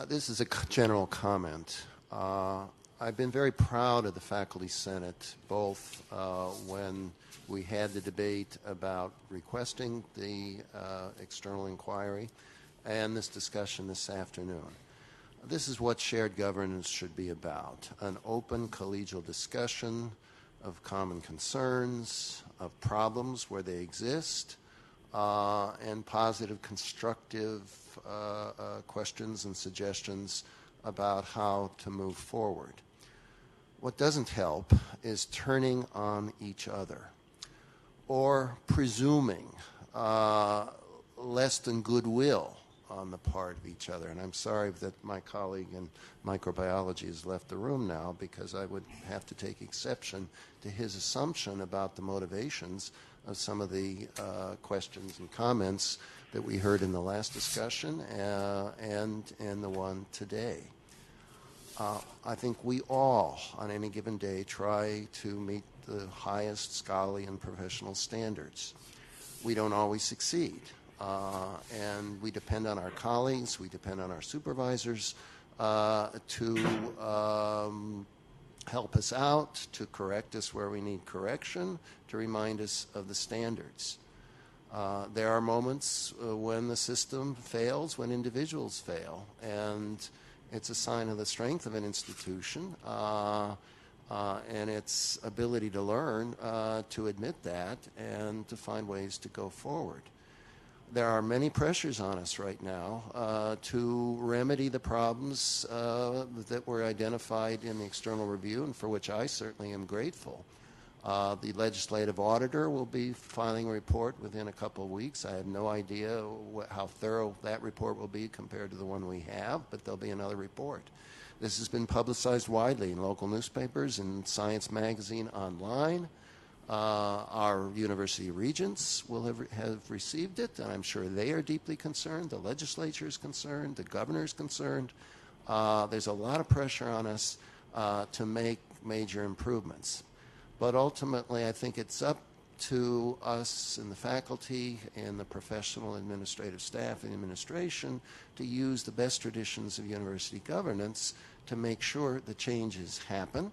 This is a general comment. I've been very proud of the Faculty Senate, both when we had the debate about requesting the external inquiry and this discussion this afternoon. This is what shared governance should be about: an open collegial discussion of common concerns, of problems where they exist, and positive, constructive questions and suggestions about how to move forward. What doesn't help is turning on each other or presuming less than goodwill on the part of each other. And I'm sorry that my colleague in microbiology has left the room now, because I would have to take exception to his assumption about the motivations of some of the questions and comments that we heard in the last discussion and the one today. I think we all, on any given day, try to meet the highest scholarly and professional standards. We don't always succeed. And we depend on our colleagues, we depend on our supervisors to help us out, to correct us where we need correction, to remind us of the standards. There are moments when the system fails, when individuals fail, and it's a sign of the strength of an institution and its ability to learn to admit that and to find ways to go forward. There are many pressures on us right now to remedy the problems that were identified in the external review, and for which I certainly am grateful. The legislative auditor will be filing a report within a couple of weeks. I have no idea how thorough that report will be compared to the one we have, but there'll be another report. This has been publicized widely in local newspapers, in Science Magazine, online. Our university regents will have received it, and I'm sure they are deeply concerned. The legislature is concerned. The governor is concerned. There's a lot of pressure on us to make major improvements. But ultimately, I think it's up to us and the faculty and the professional administrative staff and administration to use the best traditions of university governance to make sure the changes happen.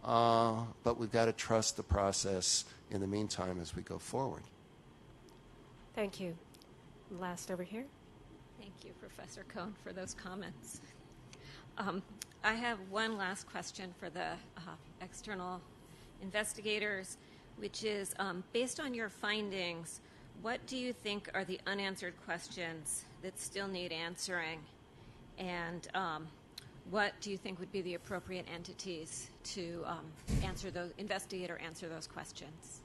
But we've got to trust the process in the meantime as we go forward. Thank you. Last over here. Thank you, Professor Cohn, for those comments. I have one last question for the external investigators, which is, based on your findings, what do you think are the unanswered questions that still need answering? And what do you think would be the appropriate entities to investigate or answer those questions?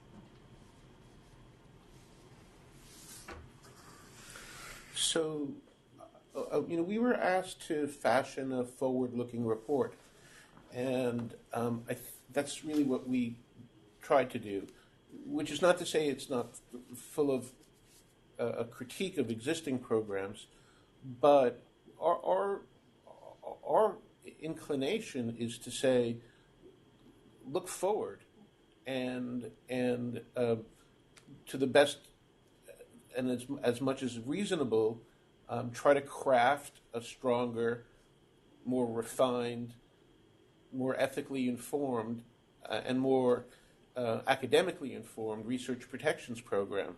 So, we were asked to fashion a forward-looking report, and that's really what we tried to do, which is not to say it's not full of a critique of existing programs, but our inclination is to say, look forward, and to the best and as much as reasonable, try to craft a stronger, more refined, more ethically informed, and more academically informed research protections program.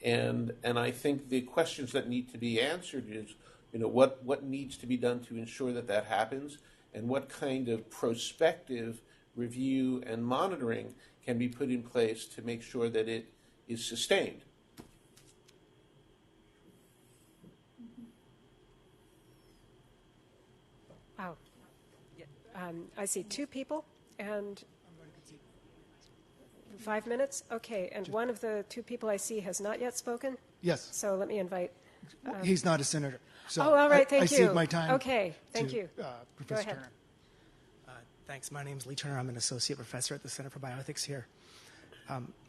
And I think the questions that need to be answered is, what needs to be done to ensure that that happens, and what kind of prospective review and monitoring can be put in place to make sure that it is sustained. Wow. I see two people and 5 minutes. Okay, and one of the two people I see has not yet spoken. Yes. So let me invite. He's not a senator. So all right. Thank you. I cede my time. Okay. Thank you. Professor Go ahead. Turner. Thanks. My name is Lee Turner. I'm an associate professor at the Center for Bioethics here.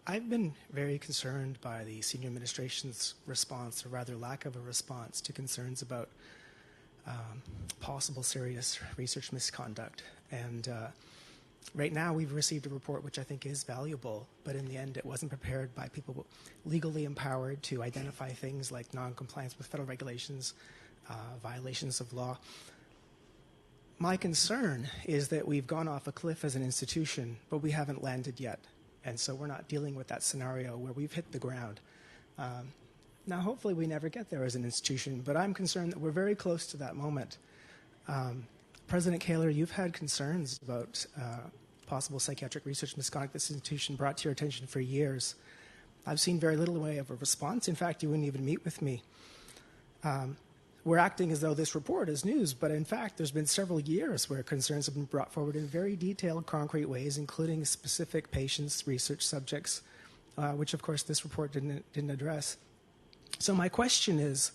I've been very concerned by the senior administration's response, or rather lack of a response, to concerns about possible serious research misconduct. And right now we've received a report which I think is valuable, but in the end it wasn't prepared by people legally empowered to identify things like noncompliance with federal regulations, violations of law. My concern is that we've gone off a cliff as an institution, but we haven't landed yet. And so we're not dealing with that scenario where we've hit the ground. Now, hopefully we never get there as an institution, but I'm concerned that we're very close to that moment. President Kaler, you've had concerns about possible psychiatric research misconduct this institution brought to your attention for years. I've seen very little in the way of a response. In fact, you wouldn't even meet with me. We're acting as though this report is news, but in fact, there's been several years where concerns have been brought forward in very detailed, concrete ways, including specific patients, research subjects, which of course this report didn't address. So my question is,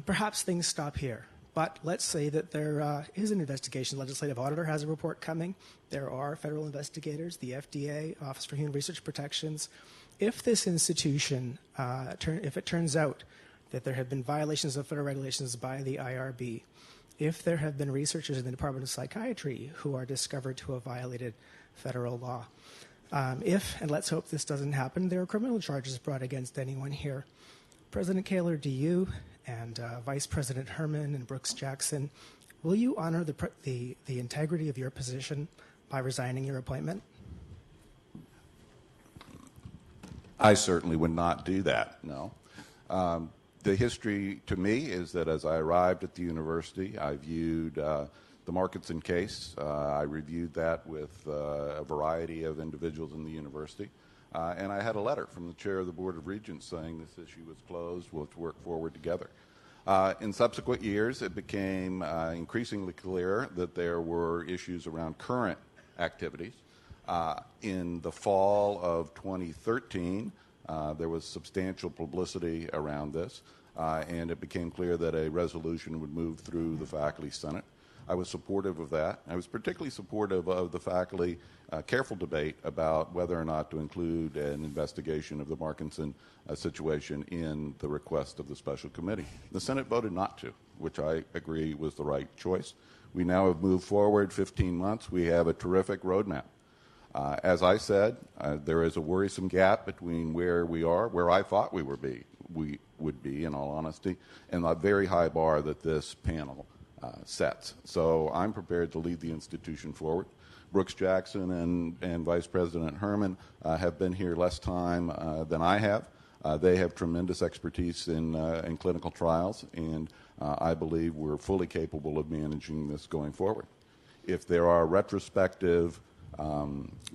perhaps things stop here, but let's say that there is an investigation. Legislative Auditor has a report coming. There are federal investigators, the FDA, Office for Human Research Protections. If this institution, if it turns out that there have been violations of federal regulations by the IRB, if there have been researchers in the Department of Psychiatry who are discovered to have violated federal law, if, and let's hope this doesn't happen, there are criminal charges brought against anyone here. President Kaler, do you and Vice President Herman and Brooks Jackson, will you honor the integrity of your position by resigning your appointment? I certainly would not do that, no. The history to me is that as I arrived at the university, I viewed the Markinson case. I reviewed that with a variety of individuals in the university. And I had a letter from the chair of the Board of Regents saying this issue was closed, we'll work forward together. In subsequent years, it became increasingly clear that there were issues around current activities. In the fall of 2013, there was substantial publicity around this, and it became clear that a resolution would move through the Faculty Senate. I was supportive of that. I was particularly supportive of the faculty careful debate about whether or not to include an investigation of the Markinson situation in the request of the special committee. The Senate voted not to, which I agree was the right choice. We now have moved forward 15 months. We have a terrific roadmap. As I said, there is a worrisome gap between where we are, where I thought we would be, in all honesty, and the very high bar that this panel sets. So I'm prepared to lead the institution forward. Brooks Jackson and Vice President Herman have been here less time than I have. They have tremendous expertise in clinical trials, and I believe we're fully capable of managing this going forward. If there are retrospective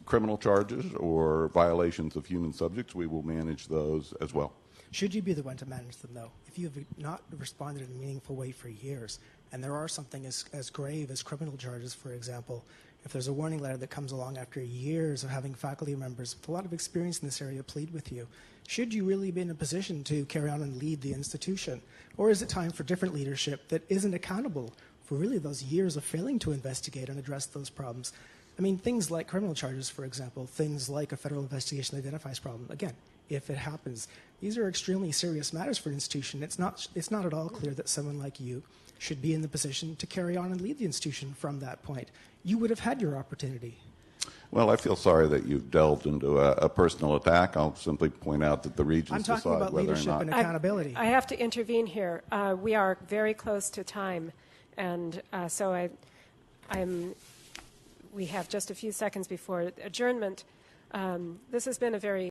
criminal charges or violations of human subjects, we will manage those as well. Should you be the one to manage them, though? If you have not responded in a meaningful way for years, And there are something as grave as criminal charges, for example. If there's a warning letter that comes along after years of having faculty members with a lot of experience in this area plead with you, should you really be in a position to carry on and lead the institution? Or is it time for different leadership that isn't accountable for really those years of failing to investigate and address those problems? I mean, things like criminal charges, for example, things like a federal investigation that identifies problem. Again, if it happens, these are extremely serious matters for an institution. It's not at all clear that someone like you should be in the position to carry on and lead the institution from that point. You would have had your opportunity. Well, I feel sorry that you've delved into a personal attack. I'll simply point out that the regents I'm talking decide about whether or leadership not. and accountability. I have to intervene here. We are very close to time, and so we have just a few seconds before adjournment. This has been a very